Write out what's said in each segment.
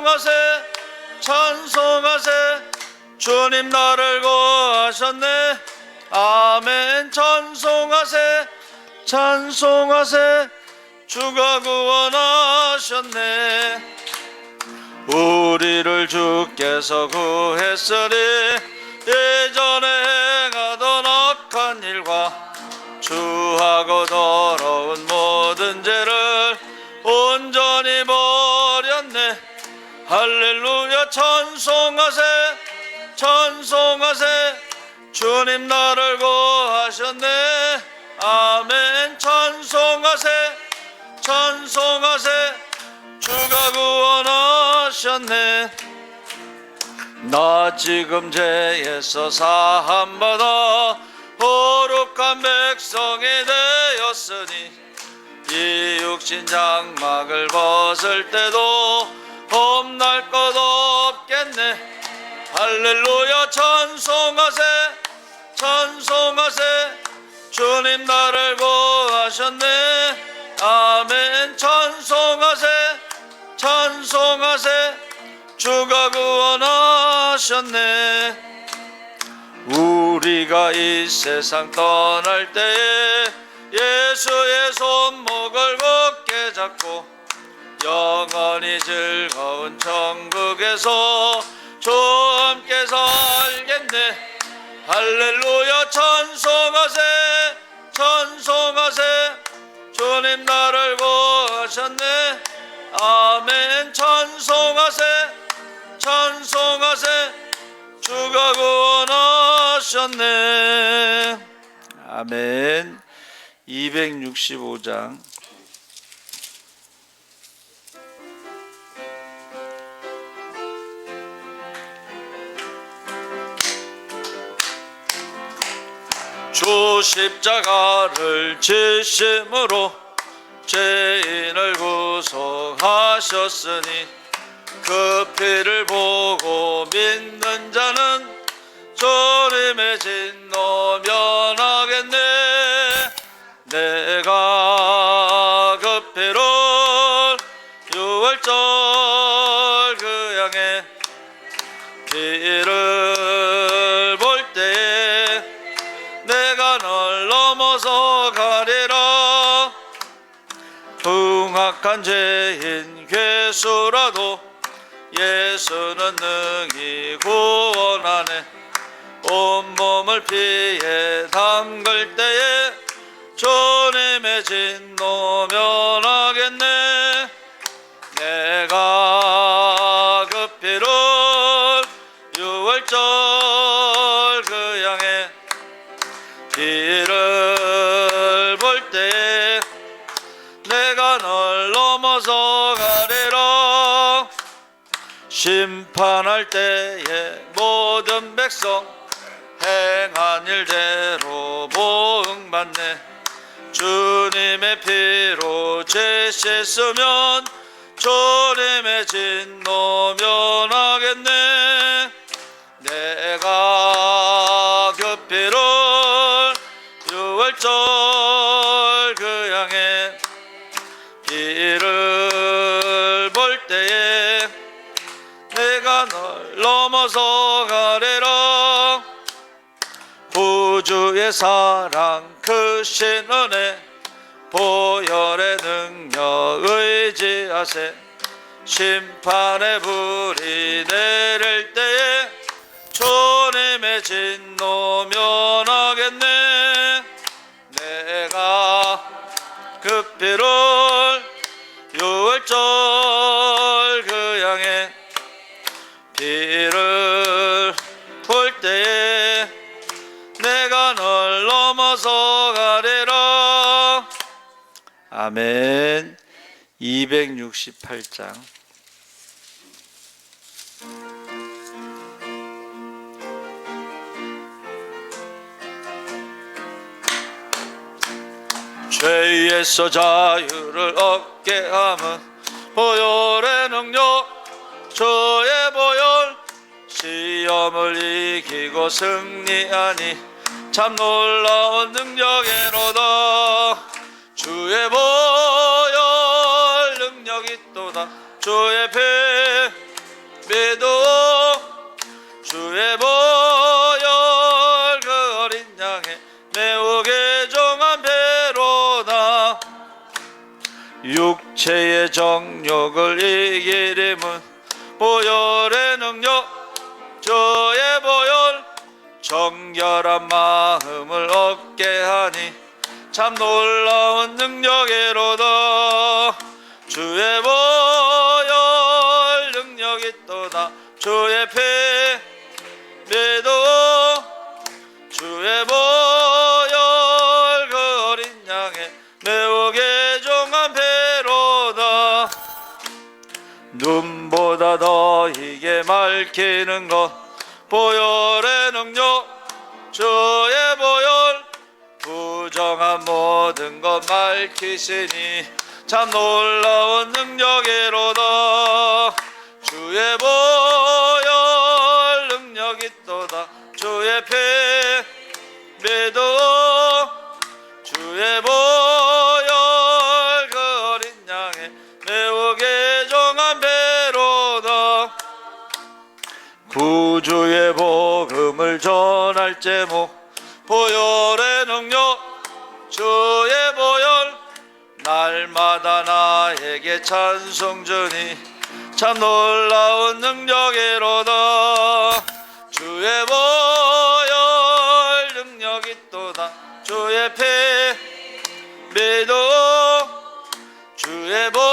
찬송하세 찬송하세 주님 나를 구하셨네. 아멘. 찬송하세 찬송하세 주가 구원하셨네. 우리를 주께서 구했으니 예전에 행하던 악한 일과 주하고 더러운 모든 죄를 온전히 버렸네. 할렐루야. 찬송하세 찬송하세 주님 나를 구하셨네. 아멘. 찬송하세 찬송하세 주가 구원하셨네. 나 지금 죄에서 사함받아 거룩한 백성이 되었으니 이 육신 장막을 벗을 때도 겁날 것 없겠네. 할렐루야. 찬송하세 찬송하세 주님 나를 구하셨네. 아멘. 찬송하세 찬송하세 주가 구원하셨네. 우리가 이 세상 떠날 때에 예수의 손목을 굳게 잡고 영원히 즐거운 천국에서 주와 함께 살겠네. 할렐루야. 찬송하세 찬송하세 주님 나를 구하셨네. 아멘. 찬송하세 찬송하세 주가 구원하셨네. 아멘. 265장 주 십자가를 지심으로 죄인을 구속하셨으니 그 피를 보고 믿는 자는 주님의 진노 면하겠네. 내가 그 피를 유월절 그 양의 피를 볼 때에 내가 널 넘어서 가리라. 흉악한 죄인 괴수라도 예수는 능히 구원하네. 온몸을 피에 담글 때에 주님의 진노 면하겠네. 내가 그 피를 유월절 그 양의 피를 볼 때에 내가 널 넘어서 가리라. 심판할 때에 모든 백성 행한 일대로 보응받네. 주님의 피로 죄 씻으면 주님의 진노 면하겠네. 내가 그 피를 유월절 그 양의 피를 볼 때에 내가 널 넘어서 가리라. 구주의 사랑 크신 은혜 보혈의 능력 의지하세. 심판의 불이 내릴 때에 주님의 진노 면하겠네. 내가 그 피를 유월절 그 양의 피를 볼 때에 내가 널 넘어서 가리라. 아멘. 268장 죄에서 자유를 얻게 함은 보혈의 능력 주의 보혈. 시험을 이기고 승리하니 참 놀라운 능력이로다. 주의 보혈 능력이 또다. 주의 피 믿어 주의 보혈 그 어린 양의 매우 귀중한 배로다. 육체의 정욕을 이기림은 보혈의 능력 주의 보혈 정결한 마음을 얻게 하니 참 놀라운 능력이로다. 주의 보혈 능력이 있도다. 주의 피 믿어 주의 보혈 그 어린 양의 매우 귀중한 배로다. 눈보다 더 희게 맑히는 것 보혈의 능력 주의 보혈 부정한 모든 것 밝히시니 참 놀라운 능력이로다. 주의 보혈 능력이 있도다. 주의 피 믿어 주의 보혈 그 어린 양의 매우 귀중한 배로다. 구주의 복음을 전할 제목 보혈의 능력 주의 보혈 날마다 나에게 찬송 주니 참 놀라운 능력이로다. 주의 보혈 능력 있도다. 주의 피 믿어 주의 보혈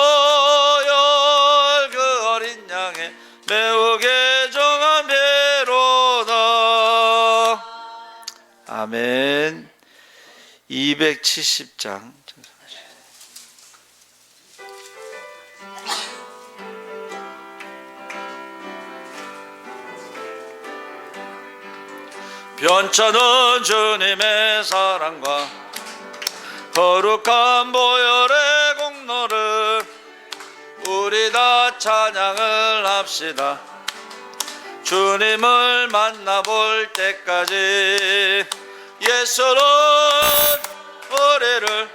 그 어린 양의 매우 귀중한 배로다. 아멘. 270장 변찮은 주님의 사랑과 거룩한 보혈의 공로를 우리 다 찬양을 합시다. 주님을 만나볼 때까지 예수는 우리를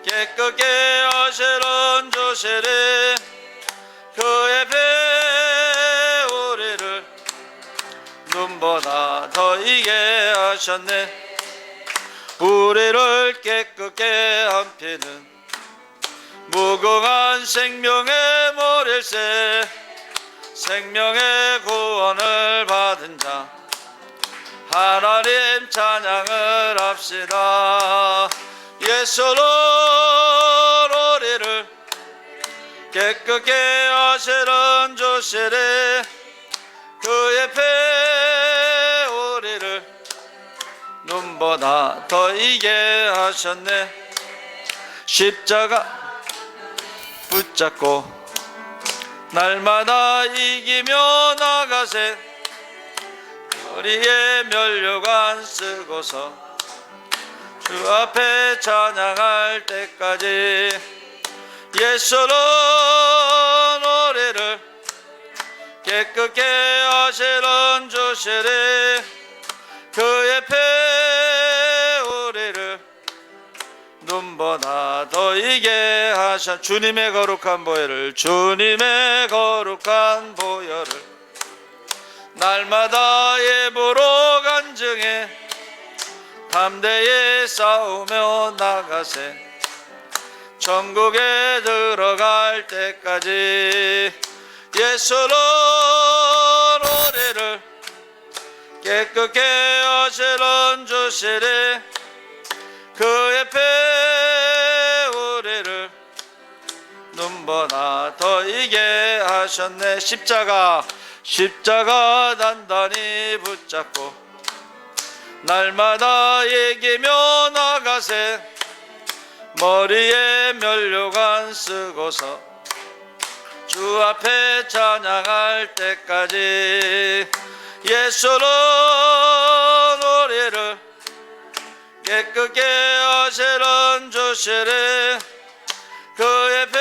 깨끗게 하시는 주시리. 그의 배 우리를 눈보다 더 이게 하셨네. 우리를 깨끗게 한 피는 무궁한 생명의 모릴새 생명의 구원을 받은 자 하나님 찬양을 합시다. 예수는 우리를 깨끗게 하시는 주시리. 그의 피 우리를 눈보다 더 이게 하셨네. 십자가 붙잡고 날마다 이기며 나가세. 머리에 면류관 쓰고서 주 앞에 찬양할 때까지 예수는 우리를 깨끗게 하시는 주시리. 그의 피 우리를 눈보다 더 이게 하셔. 주님의 거룩한 보혈을 주님의 거룩한 보혈을 날마다 예보로 간증해 담대히 싸우며 나가세. 천국에 들어갈 때까지 예수는 우리를 깨끗게 하시는 주시리. 그의 피 우리를 눈보다 더 이게 하셨네. 십자가 단단히 붙잡고 날마다 이기며 나가세. 머리에 면류관 쓰고서 주 앞에 찬양할 때까지 예수는 우리를 깨끗게 하시는 주시리. 그의 피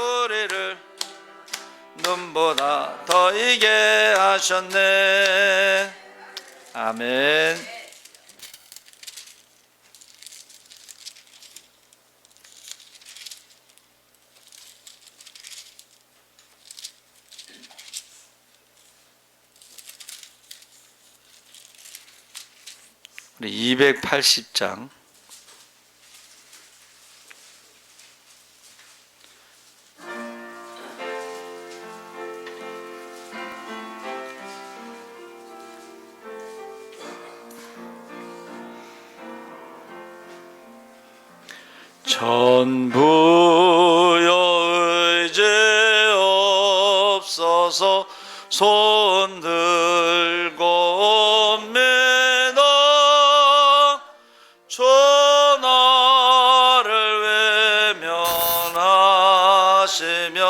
우리를 눈보다 더 이게 하셨네. 아멘. 우리 280장 전부여 의제 없어서 손 들고 옵니다. 전하를 외면하시면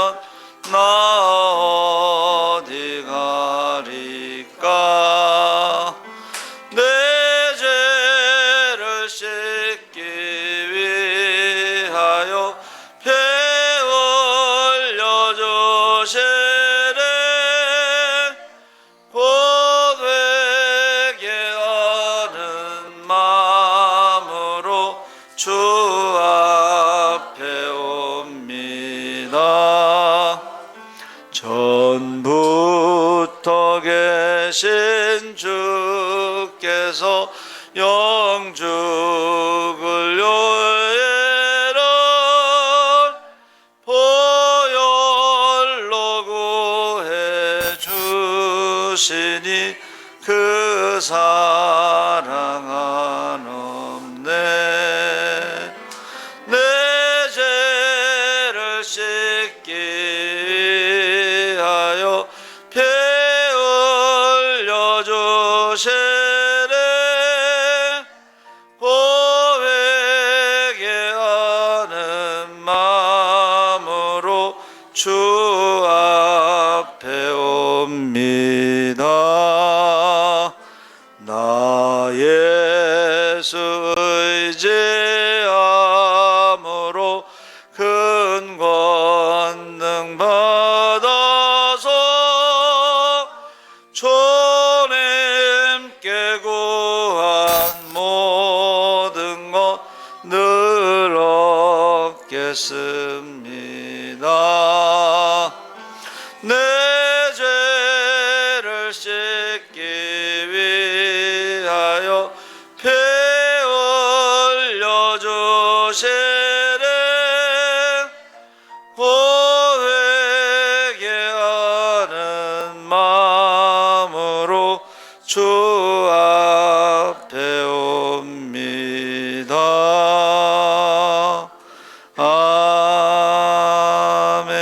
나 어디 가리까. 내 죄를 씻기 위하여 피 흘려 주시네. 곧 회개하는 마음으로 주 앞에 옵니다. 전부터 계신 주께서 영죽을 요해라. 보혈로 구해 주시니 그 사랑 한없네. 내 죄를 씻기 위하여 피 흘려 주시네. 회개하는 마음으로 주 앞에 옵니다. 나 예수 의지함으로 큰 권능 받아서 주님께 구한 모든 것 늘 얻겠습니다. 내 죄를 씻기 위하여 피 흘려 주시네. 곧 회개하는 마음으로 주 앞에 옵니다. 아멘.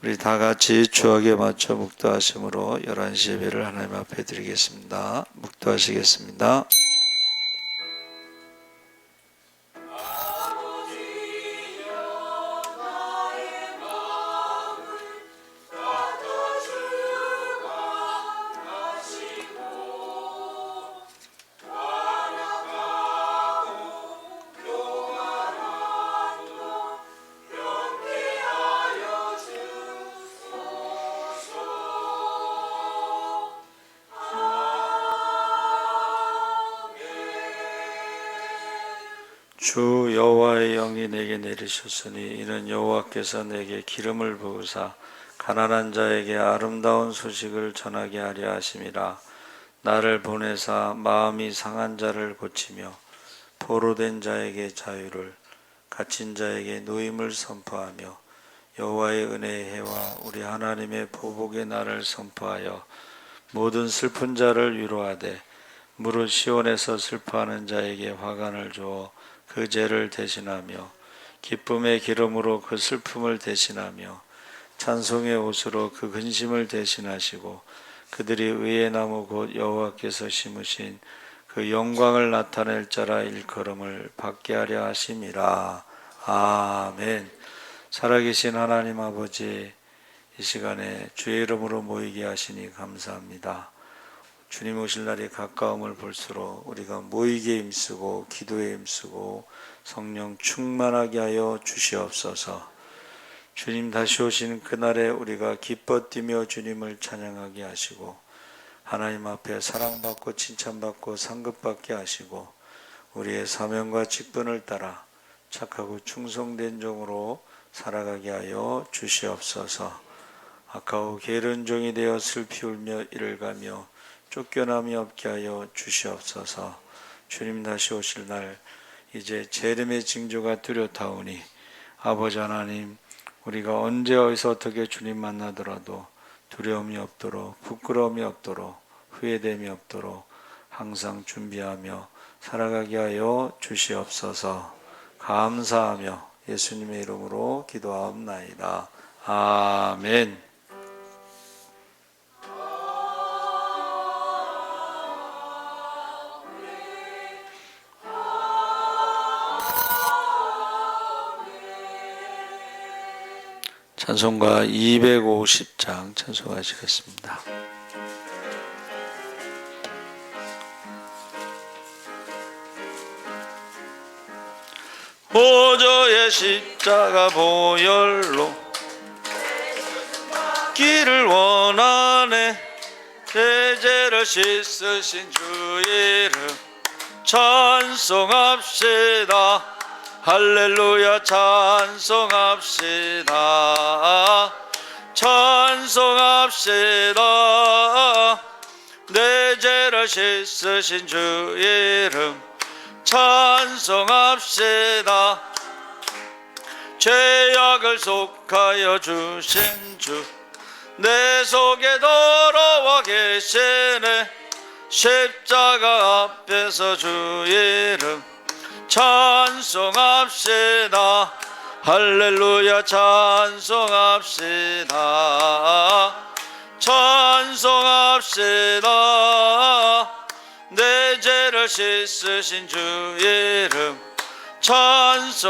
우리 다 같이 주역에 맞춰 묵도하심으로 11시 예배를 하나님 앞에 드리겠습니다. 묵도하시겠습니다. 주 여호와의 영이 내게 내리셨으니 이는 여호와께서 내게 기름을 부으사 가난한 자에게 아름다운 소식을 전하게 하려 하심이라. 나를 보내사 마음이 상한 자를 고치며 포로된 자에게 자유를, 갇힌 자에게 노임을 선포하며 여호와의 은혜의 해와 우리 하나님의 보복의 날을 선포하여 모든 슬픈 자를 위로하되 무릇 시온에서 슬퍼하는 자에게 화관을 주어 그 죄를 대신하며 기쁨의 기름으로 그 슬픔을 대신하며 찬송의 옷으로 그 근심을 대신하시고 그들이 의의 나무 곧 여호와께서 심으신 그 영광을 나타낼 자라 일컬음을 받게 하려 하심이라. 아멘. 살아계신 하나님 아버지, 이 시간에 주의 이름으로 모이게 하시니 감사합니다. 주님 오실 날이 가까움을 볼수록 우리가 모이기에 힘쓰고 기도에 힘쓰고 성령 충만하게 하여 주시옵소서. 주님 다시 오시는 그날에 우리가 기뻐 뛰며 주님을 찬양하게 하시고 하나님 앞에 사랑받고 칭찬받고 상급받게 하시고 우리의 사명과 직분을 따라 착하고 충성된 종으로 살아가게 하여 주시옵소서. 아까워 게으른 종이 되어 슬피 울며 이를 가며 쫓겨남이 없게 하여 주시옵소서. 주님 다시 오실 날 이제 재림의 징조가 뚜렷하오니 아버지 하나님, 우리가 언제 어디서 어떻게 주님 만나더라도 두려움이 없도록, 부끄러움이 없도록, 후회됨이 없도록 항상 준비하며 살아가게 하여 주시옵소서. 감사하며 예수님의 이름으로 기도하옵나이다. 아멘. 찬송가 250장 찬송하시겠습니다. 보좌의 십자가 보혈로 길을 원하네. 제 죄를 씻으신 주 이름 찬송합시다. 할렐루야 찬송합시다. 찬송합시다. 내 죄를 씻으신 주 이름 찬송합시다. 죄악을 속하여 주신 주 내 속에 돌아와 계시네. 십자가 앞에서 주 이름 찬송합시다. 할렐루야 찬송합시다. 찬송합시다. 내 죄를 씻으신 주 이름 찬송합시다.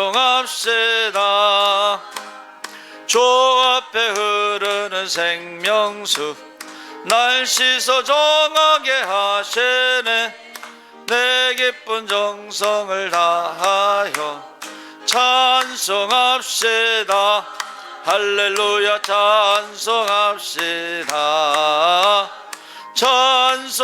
주 앞에 흐르는 생명수 날 씻어 정하게 하시네. 내 기쁜 정성을 다하여 찬송합시다. 할렐루야 찬송합시다. 찬송합시다.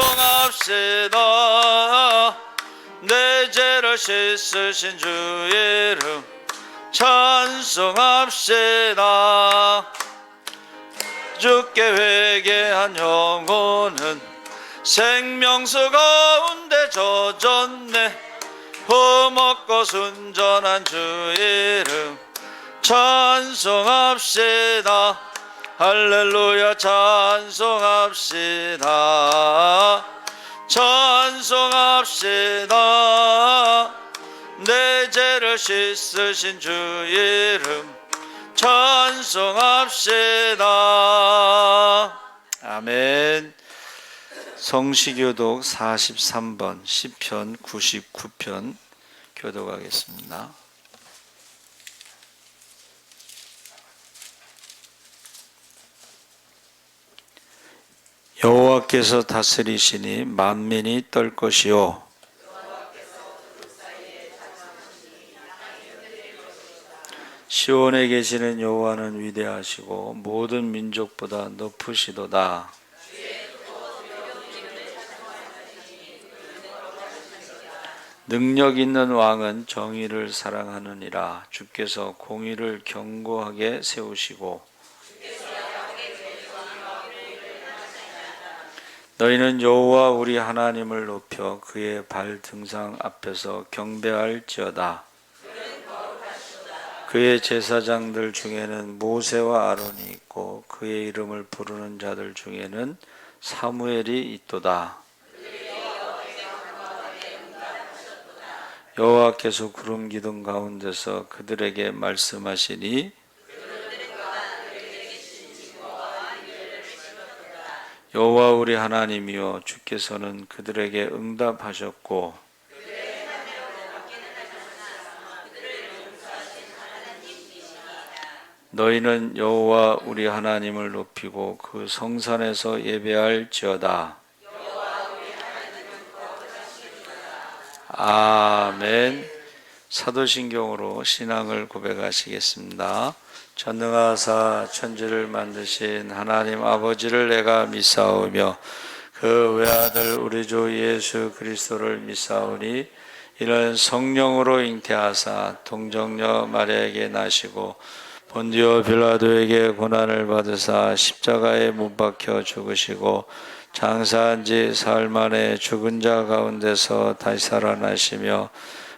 내 죄를 씻으신 주 이름 찬송합시다. 주께 회개한 영혼은 생명수 가운데 젖었네. 흠없고 순전한 주 이름 찬송합시다. 할렐루야 찬송합시다. 찬송합시다. 내 죄를 씻으신 주 이름 찬송합시다. 아멘. 성시교독 43번 시편 99편 교독하겠습니다. 여호와께서 다스리시니 만민이 떨 것이요 시온에 계시는 여호와는 위대하시고 모든 민족보다 높으시도다. 능력 있는 왕은 정의를 사랑하느니라. 주께서 공의를 견고하게 세우시고 너희는 여호와 우리 하나님을 높여 그의 발 등상 앞에서 경배할지어다. 그의 제사장들 중에는 모세와 아론이 있고 그의 이름을 부르는 자들 중에는 사무엘이 있도다. 여호와께서 구름 기둥 가운데서 그들에게 말씀하시니 여호와 우리 하나님이여 주께서는 그들에게 응답하셨고 너희는 여호와 우리 하나님을 높이고 그 성산에서 예배할지어다. 아멘. 사도신경으로 신앙을 고백하시겠습니다. 전능하사 천지를 만드신 하나님 아버지를 내가 믿사오며 그 외아들 우리 주 예수 그리스도를 믿사오니 이는 성령으로 잉태하사 동정녀 마리아에게 나시고 본디오 빌라도에게 고난을 받으사 십자가에 못 박혀 죽으시고 장사한 지 사흘 만에 죽은 자 가운데서 다시 살아나시며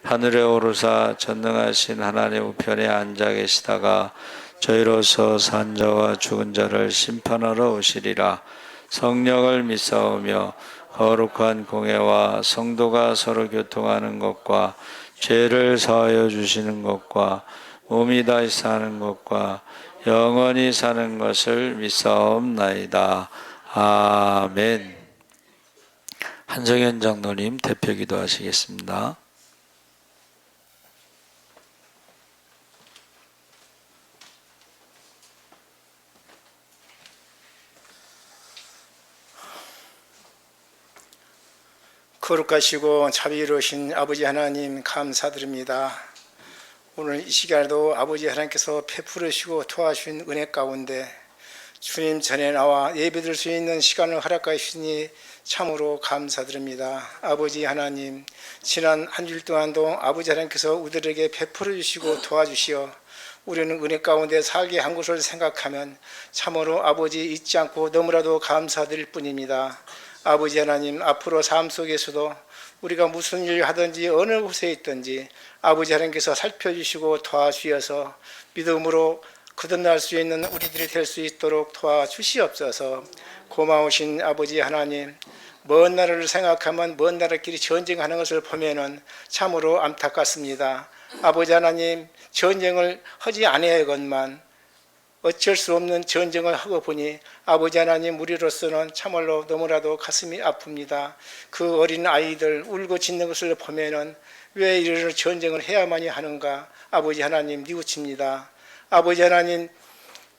하늘에 오르사 전능하신 하나님 우편에 앉아 계시다가 저희로서 산 자와 죽은 자를 심판하러 오시리라. 성령을 믿사오며 거룩한 공회와 성도가 서로 교통하는 것과 죄를 사하여 주시는 것과 몸이 다시 사는 것과 영원히 사는 것을 믿사옵나이다. 아멘. 한정현 장로님 대표 기도하시겠습니다. 거룩하시고 자비로우신 아버지 하나님 감사드립니다. 오늘 이 시간에도 아버지 하나님께서 베풀으시고 도와주신 은혜 가운데 주님 전에 나와 예배드릴 수 있는 시간을 허락하여 주시니 참으로 감사드립니다. 아버지 하나님, 지난 한 주일 동안도 아버지 하나님께서 우리들에게 베풀어 주시고 도와주시어 우리는 은혜 가운데 살게 한 것을 생각하면 참으로 아버지 잊지 않고 너무나도 감사드릴 뿐입니다. 아버지 하나님, 앞으로 삶 속에서도 우리가 무슨 일을 하든지 어느 곳에 있든지 아버지 하나님께서 살펴주시고 도와주셔서 믿음으로 거듭날 수 있는 우리들이 될 수 있도록 도와주시옵소서. 고마우신 아버지 하나님, 먼 나라를 생각하면 먼 나라끼리 전쟁하는 것을 보면은 참으로 안타깝습니다. 아버지 하나님, 전쟁을 하지 아니하건만 어쩔 수 없는 전쟁을 하고 보니 아버지 하나님, 우리로서는 참말로 너무나도 가슴이 아픕니다. 그 어린 아이들 울고 짖는 것을 보면은 왜 이런 전쟁을 해야만이 하는가 아버지 하나님 뉘우칩니다. 아버지 하나님,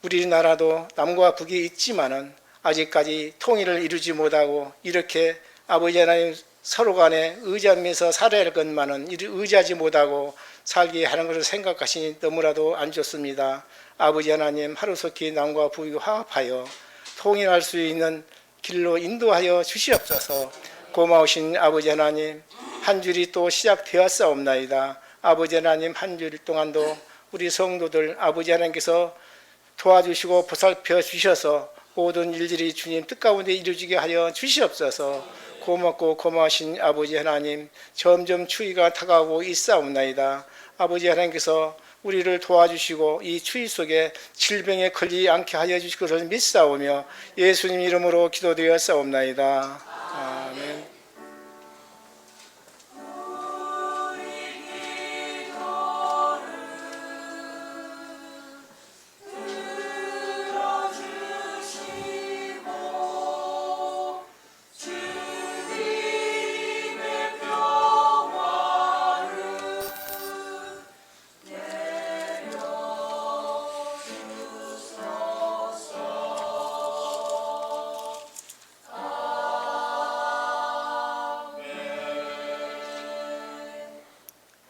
우리나라도 남과 북이 있지만은 아직까지 통일을 이루지 못하고 이렇게 아버지 하나님 서로 간에 의지하면서 살아야 할 것만은 의지하지 못하고 살게 하는 것을 생각하시니 너무나도 안 좋습니다. 아버지 하나님, 하루속히 남과 북이 화합하여 통일할 수 있는 길로 인도하여 주시옵소서. 고마우신 아버지 하나님, 한 주일이 또 시작되었사옵나이다. 아버지 하나님, 한 주일 동안도 우리 성도들 아버지 하나님께서 도와주시고 보살펴 주셔서 모든 일들이 주님 뜻 가운데 이루어지게 하여 주시옵소서. 고맙고 고마우신 아버지 하나님, 점점 추위가 다가오고 있사옵나이다. 아버지 하나님께서 우리를 도와주시고 이 추위 속에 질병에 걸리지 않게 하여 주실 것을 믿사오며 예수님 이름으로 기도되었사옵나이다. 아멘.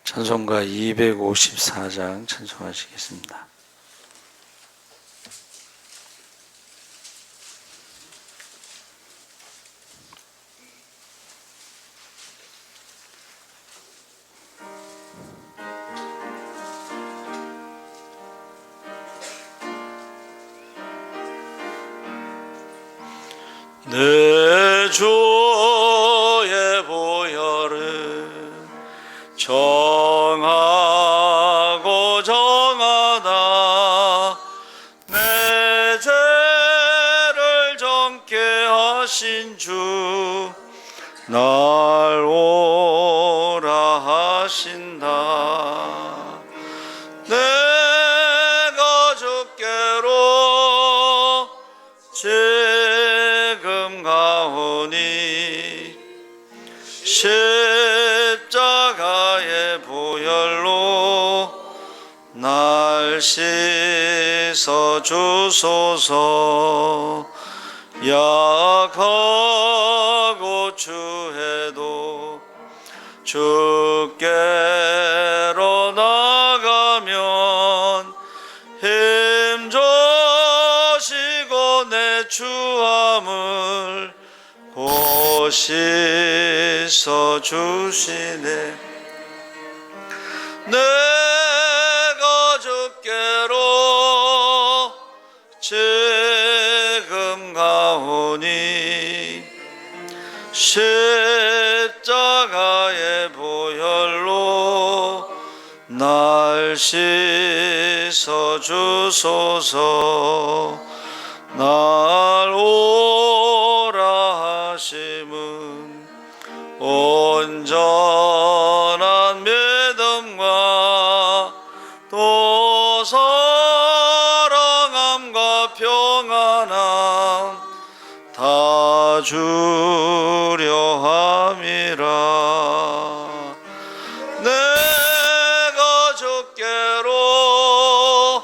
찬송가 254장 찬송하시겠습니다. 내 주의 보혈은 정하고 정하다 내 죄를 정케 하신 주 날 오라 하신다. 내가 주께로 지금 가오니 십자가의 보혈로 날 씻어 주소서. 약하고 추해도 주께로 나가면 힘주시고 내 추함을 곧 씻어 주시네. 내가 주께로 지금 가오니 십자가의 보혈로 날 씻어 주소서. 날 오라 하심은 온전한 믿음과 또 사랑함과 평안함 다 주려 함이라. 내가 주께로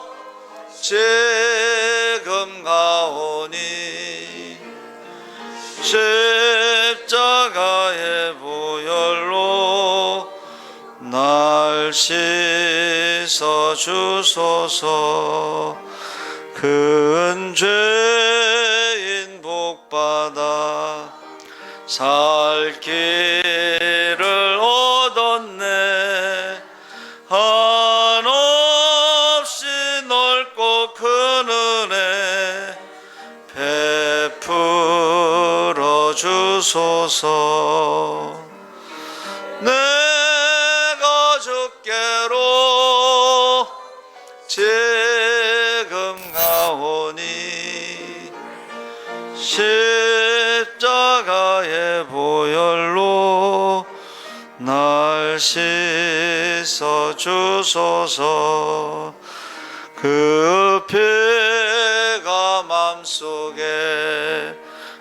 지금 가오니 십자가의 보혈로 날 씻어 주소서. 큰 죄인 복받아 살 길을 얻었네. 한없이 넓고 큰 은혜 베풀어 주소서. 내가 주께로 지금 가오니 십자가의 보혈로 날 씻어 주소서. 그 피가 맘속에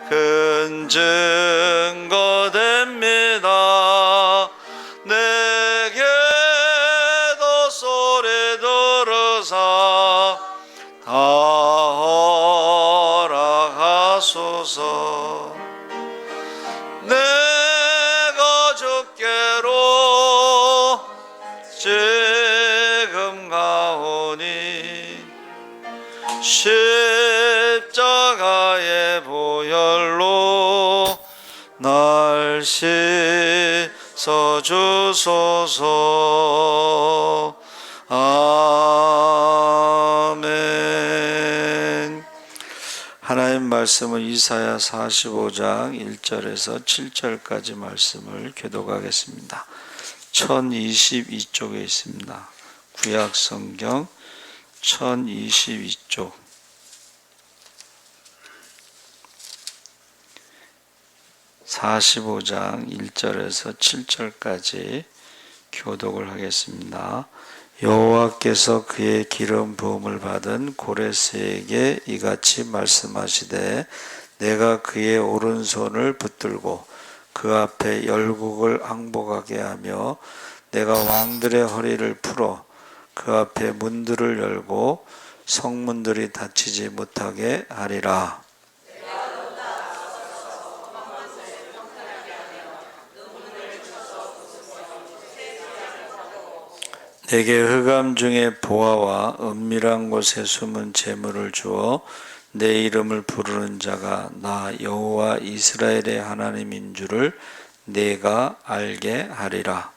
큰 증거됩니다. 내게도 소리 들으사 다 허락하소서. 내가 주께로 지금 가오니 십자가의 보혈로 날 씻어 주소서. 아멘. 하나님 말씀은 이사야 45장 1절에서 7절까지 말씀을 교독하겠습니다. 1022쪽에 있습니다. 구약 성경 1022쪽 45장 1절에서 7절까지 교독을 하겠습니다. 여호와께서 그의 기름 부음을 받은 고레스에게 이같이 말씀하시되 내가 그의 오른손을 붙들고 그 앞에 열국을 항복하게 하며 내가 왕들의 허리를 풀어 그 앞에 문들을 열고 성문들이 닫히지 못하게 하리라. 내게 흑암 중에 보화와 은밀한 곳에 숨은 재물을 주어 내 이름을 부르는 자가 나 여호와 이스라엘의 하나님인 줄을 내가 알게 하리라.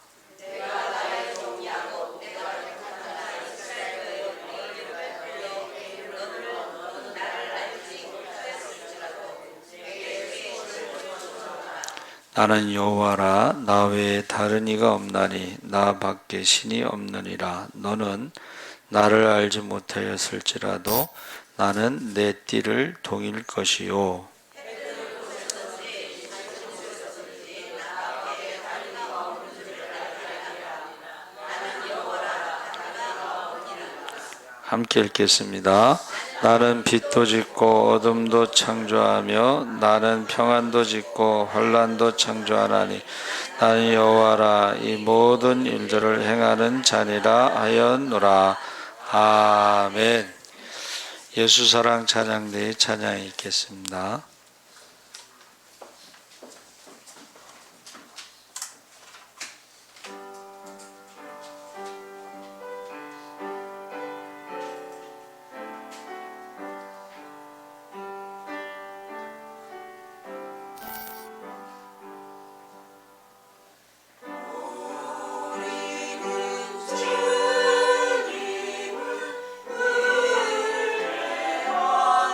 나는 여호와라. 나 외에 다른 이가 없나니 나 밖에 신이 없느니라. 너는 나를 알지 못하였을지라도 나는 내 띠를 동일 것이요 함께 읽겠습니다. 나는 빛도 짓고 어둠도 창조하며 나는 평안도 짓고 환난도 창조하나니 나는 여호와라. 이 모든 일들을 행하는 자니라 하였노라. 아멘. 예수사랑 찬양대의 찬양이 있겠습니다. 주님을 은혜와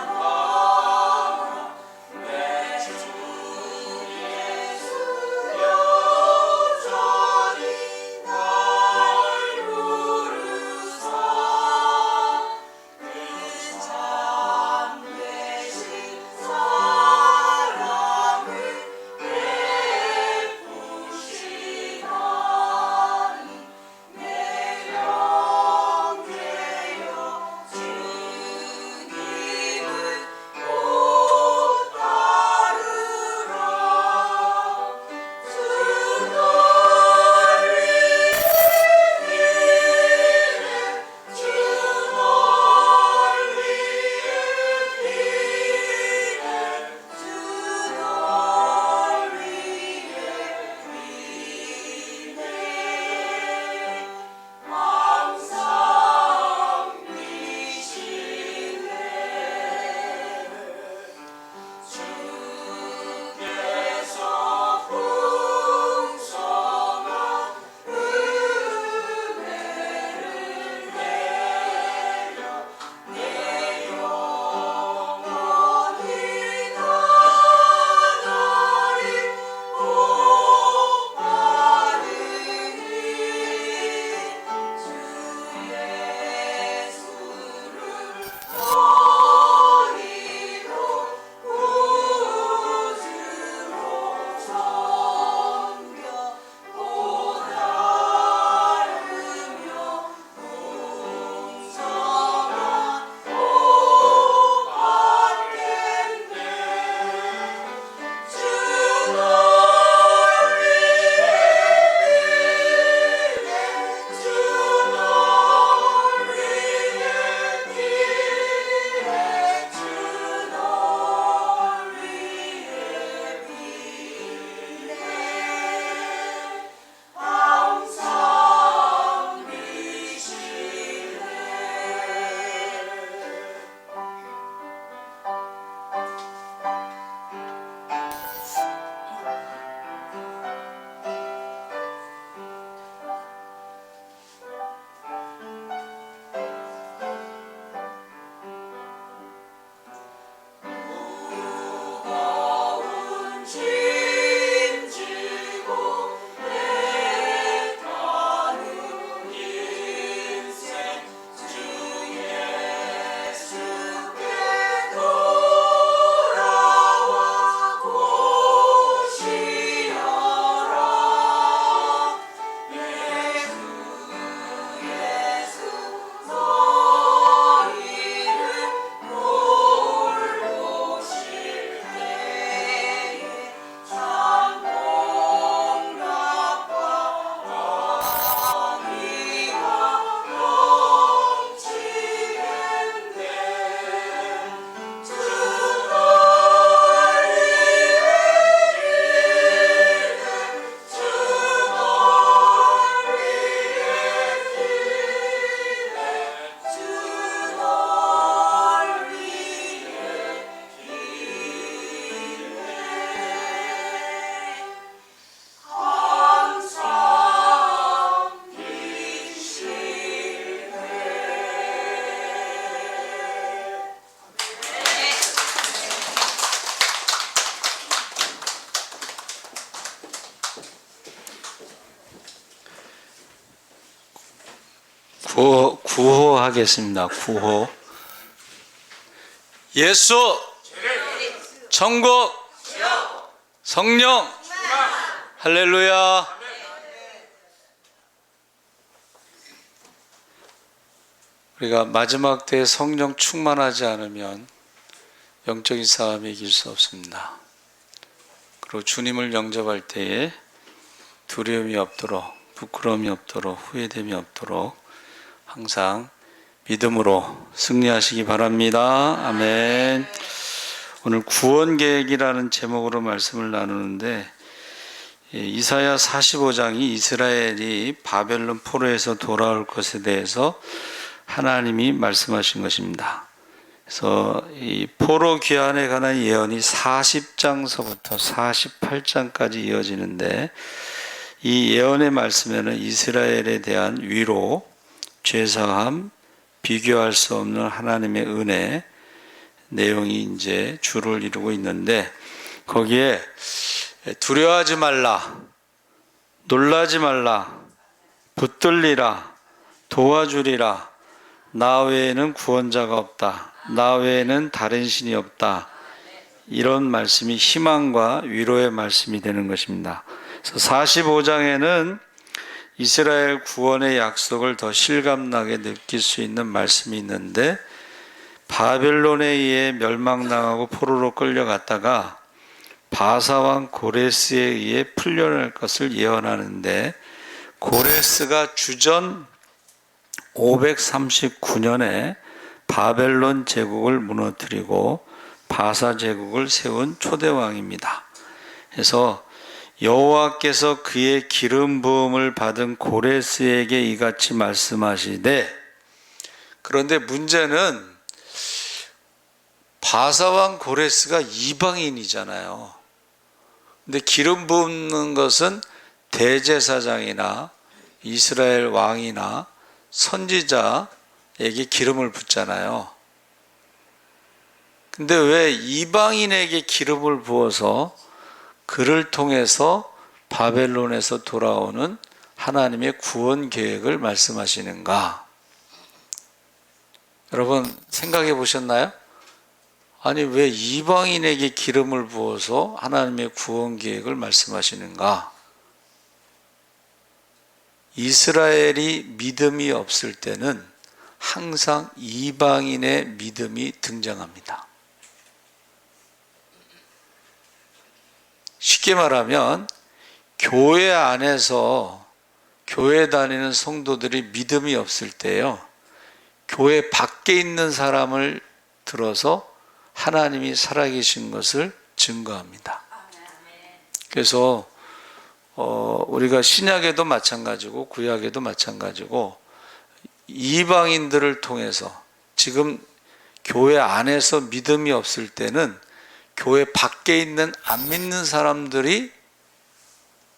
구호 하겠습니다. 구호. 예수, 천국, 성령, 할렐루야. 우리가 마지막 때에 성령 충만하지 않으면 영적인 싸움에 이길 수 없습니다. 그리고 주님을 영접할 때에 두려움이 없도록, 부끄러움이 없도록, 후회됨이 없도록 항상 믿음으로 승리하시기 바랍니다. 아멘. 오늘 구원계획이라는 제목으로 말씀을 나누는데, 이사야 45장이 이스라엘이 바벨론 포로에서 돌아올 것에 대해서 하나님이 말씀하신 것입니다. 그래서 이 포로 귀환에 관한 예언이 40장서부터 48장까지 이어지는데, 이 예언의 말씀에는 이스라엘에 대한 위로, 죄사함, 비교할 수 없는 하나님의 은혜 내용이 이제 주를 이루고 있는데, 거기에 두려워하지 말라, 놀라지 말라, 붙들리라, 도와주리라, 나 외에는 구원자가 없다, 나 외에는 다른 신이 없다, 이런 말씀이 희망과 위로의 말씀이 되는 것입니다. 그래서 45장에는 이스라엘 구원의 약속을 더 실감나게 느낄 수 있는 말씀이 있는데, 바벨론에 의해 멸망당하고 포로로 끌려갔다가 바사왕 고레스에 의해 풀려날 것을 예언하는데, 고레스가 주전 539년에 바벨론 제국을 무너뜨리고 바사 제국을 세운 초대왕입니다. 그래서 여호와께서 그의 기름 부음을 받은 고레스에게 이같이 말씀하시되, 그런데 문제는 바사왕 고레스가 이방인이잖아요. 근데 기름 붓는 것은 대제사장이나 이스라엘 왕이나 선지자에게 기름을 붓잖아요. 근데 왜 이방인에게 기름을 부어서 그를 통해서 바벨론에서 돌아오는 하나님의 구원 계획을 말씀하시는가? 여러분 생각해 보셨나요? 아니, 왜 이방인에게 기름을 부어서 하나님의 구원 계획을 말씀하시는가? 이스라엘이 믿음이 없을 때는 항상 이방인의 믿음이 등장합니다. 쉽게 말하면 교회 안에서 교회 다니는 성도들이 믿음이 없을 때요, 교회 밖에 있는 사람을 들어서 하나님이 살아계신 것을 증거합니다. 그래서 우리가 신약에도 마찬가지고 구약에도 마찬가지고 이방인들을 통해서, 지금 교회 안에서 믿음이 없을 때는 교회 밖에 있는 안 믿는 사람들이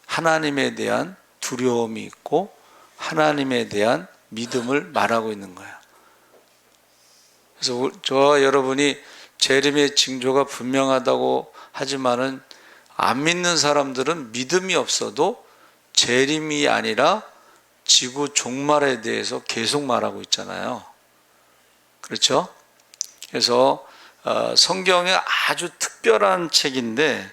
하나님에 대한 두려움이 있고 하나님에 대한 믿음을 말하고 있는 거예요. 그래서 저와 여러분이 재림의 징조가 분명하다고 하지만은 안 믿는 사람들은 믿음이 없어도 재림이 아니라 지구 종말에 대해서 계속 말하고 있잖아요. 그렇죠? 그래서 성경에 아주 특별한 책인데,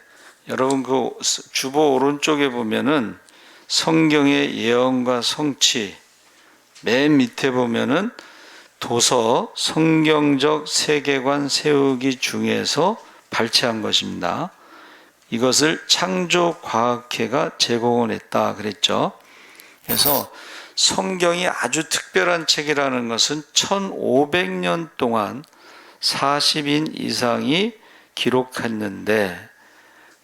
여러분 그 주보 오른쪽에 보면은 성경의 예언과 성취, 맨 밑에 보면은 도서 성경적 세계관 세우기 중에서 발췌한 것입니다. 이것을 창조과학회가 제공을 했다 그랬죠. 그래서 성경이 아주 특별한 책이라는 것은 1500년 동안 40인 이상이 기록했는데,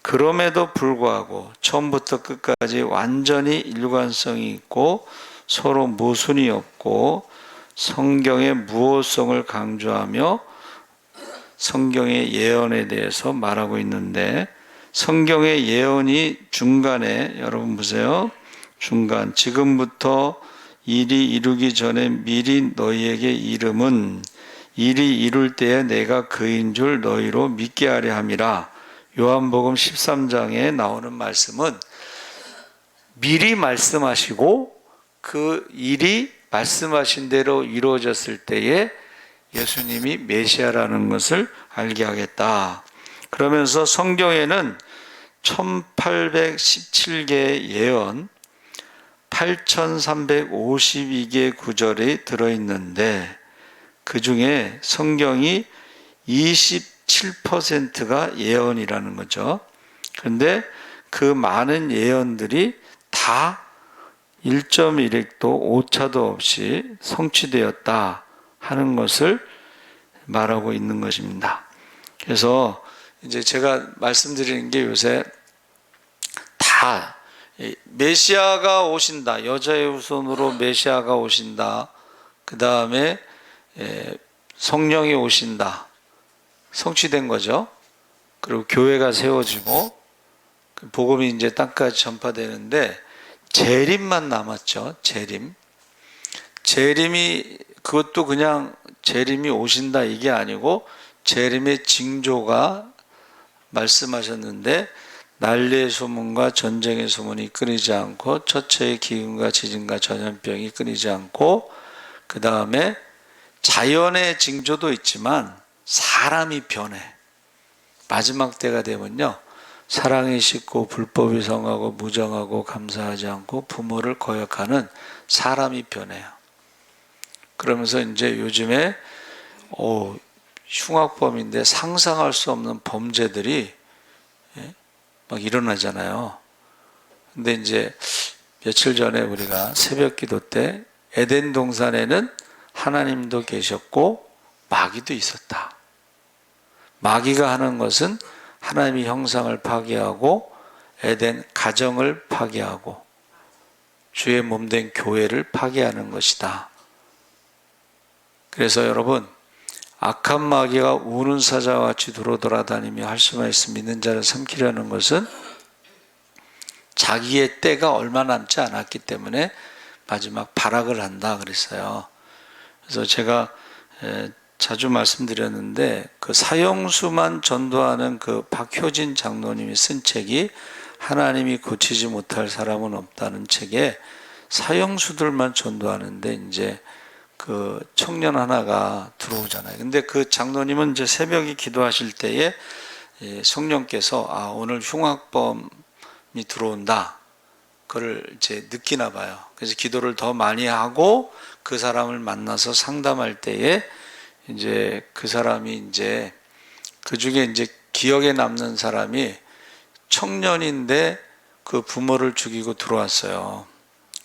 그럼에도 불구하고 처음부터 끝까지 완전히 일관성이 있고 서로 모순이 없고 성경의 무호성을 강조하며 성경의 예언에 대해서 말하고 있는데, 성경의 예언이 중간에, 여러분 보세요, 중간, 지금부터 일이 이루기 전에 미리 너희에게 이름은 일이 이룰 때에 내가 그인 줄 너희로 믿게 하려 함이라. 요한복음 13장에 나오는 말씀은 미리 말씀하시고 그 일이 말씀하신 대로 이루어졌을 때에 예수님이 메시아라는 것을 알게 하겠다. 그러면서 성경에는 1817개의 예언, 8352개의 구절이 들어있는데 그 중에 성경이 27%가 예언이라는 거죠. 그런데 그 많은 예언들이 다 1.1핵도 오차도 없이 성취되었다 하는 것을 말하고 있는 것입니다. 그래서 이제 제가 말씀드리는 게 요새 다 메시아가 오신다, 여자의 후손으로 메시아가 오신다, 그 다음에 성령이 오신다, 성취된 거죠. 그리고 교회가 세워지고 복음이 이제 땅까지 전파되는데 재림만 남았죠. 재림이 그것도 그냥 재림이 오신다 이게 아니고 재림의 징조가 말씀하셨는데 난리의 소문과 전쟁의 소문이 끊이지 않고 처처의 기근과 지진과 전염병이 끊이지 않고 그 다음에 자연의 징조도 있지만 사람이 변해. 마지막 때가 되면요, 사랑이 식고 불법이 성하고 무정하고 감사하지 않고 부모를 거역하는 사람이 변해요. 그러면서 이제 요즘에 흉악범인데 상상할 수 없는 범죄들이 막 일어나잖아요. 근데 이제 며칠 전에 우리가 새벽 기도 때 에덴 동산에는 하나님도 계셨고 마귀도 있었다. 마귀가 하는 것은 하나님의 형상을 파괴하고 에덴 가정을 파괴하고 주의 몸된 교회를 파괴하는 것이다. 그래서 여러분, 악한 마귀가 우는 사자와 같이 두루 돌아다니며 할 수만 있으면 믿는 자를 삼키려는 것은 자기의 때가 얼마 남지 않았기 때문에 마지막 발악을 한다 그랬어요. 그래서 제가 자주 말씀드렸는데 그 사형수만 전도하는 그 박효진 장로님이 쓴 책이 하나님이 고치지 못할 사람은 없다는 책에 사형수들만 전도하는데 이제 그 청년 하나가 들어오잖아요. 근데 그 장로님은 이제 새벽에 기도하실 때에 성령께서 오늘 흉악범이 들어온다. 그걸 이제 느끼나 봐요. 그래서 기도를 더 많이 하고 그 사람을 만나서 상담할 때에 이제 그 사람이 이제 그 중에 이제 기억에 남는 사람이 청년인데 그 부모를 죽이고 들어왔어요.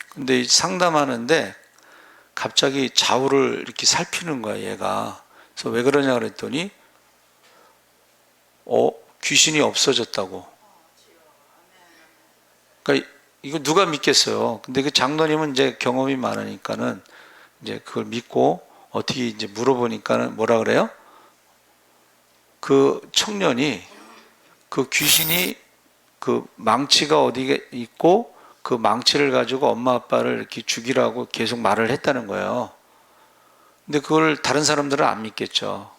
근데 상담하는데 갑자기 좌우를 이렇게 살피는 거야, 얘가. 그래서 왜 그러냐 그랬더니 귀신이 없어졌다고. 그러니까 이거 누가 믿겠어요. 근데 그 장로님은 이제 경험이 많으니까는 이제 그걸 믿고 어떻게 이제 물어보니까는 뭐라 그래요? 그 청년이 그 귀신이 그 망치가 어디에 있고 그 망치를 가지고 엄마 아빠를 이렇게 죽이라고 계속 말을 했다는 거예요. 근데 그걸 다른 사람들은 안 믿겠죠.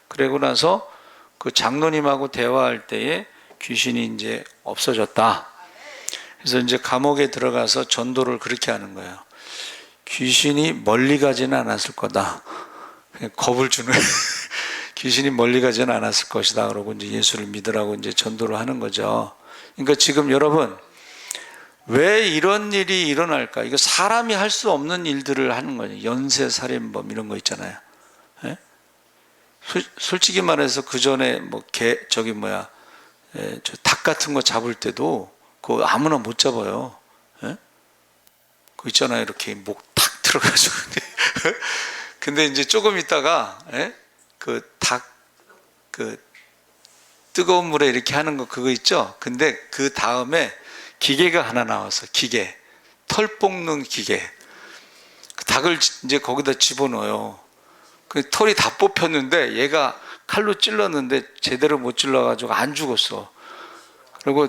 그러고 나서 그 장로님하고 대화할 때에 귀신이 이제 없어졌다. 그래서 이제 감옥에 들어가서 전도를 그렇게 하는 거예요. 귀신이 멀리 가지는 않았을 거다. 겁을 주는 귀신이 멀리 가지는 않았을 것이다. 그러고 이제 예수를 믿으라고 이제 전도를 하는 거죠. 그러니까 지금 여러분, 왜 이런 일이 일어날까? 이거 사람이 할 수 없는 일들을 하는 거예요. 연쇄 살인범 이런 거 있잖아요. 예? 솔직히 말해서 그 전에 닭 같은 거 잡을 때도 그거 아무나 못 잡아요. 예? 그 있잖아요. 이렇게 목 탁 들어가지고. 근데 이제 조금 있다가 그 닭 뜨거운 물에 이렇게 하는 거 그거 있죠. 근데 그 다음에 기계가 하나 나왔어. 기계. 털 뽑는 기계. 그 닭을 이제 거기다 집어넣어요. 그 털이 다 뽑혔는데 얘가 칼로 찔렀는데 제대로 못 찔러가지고 안 죽었어. 그리고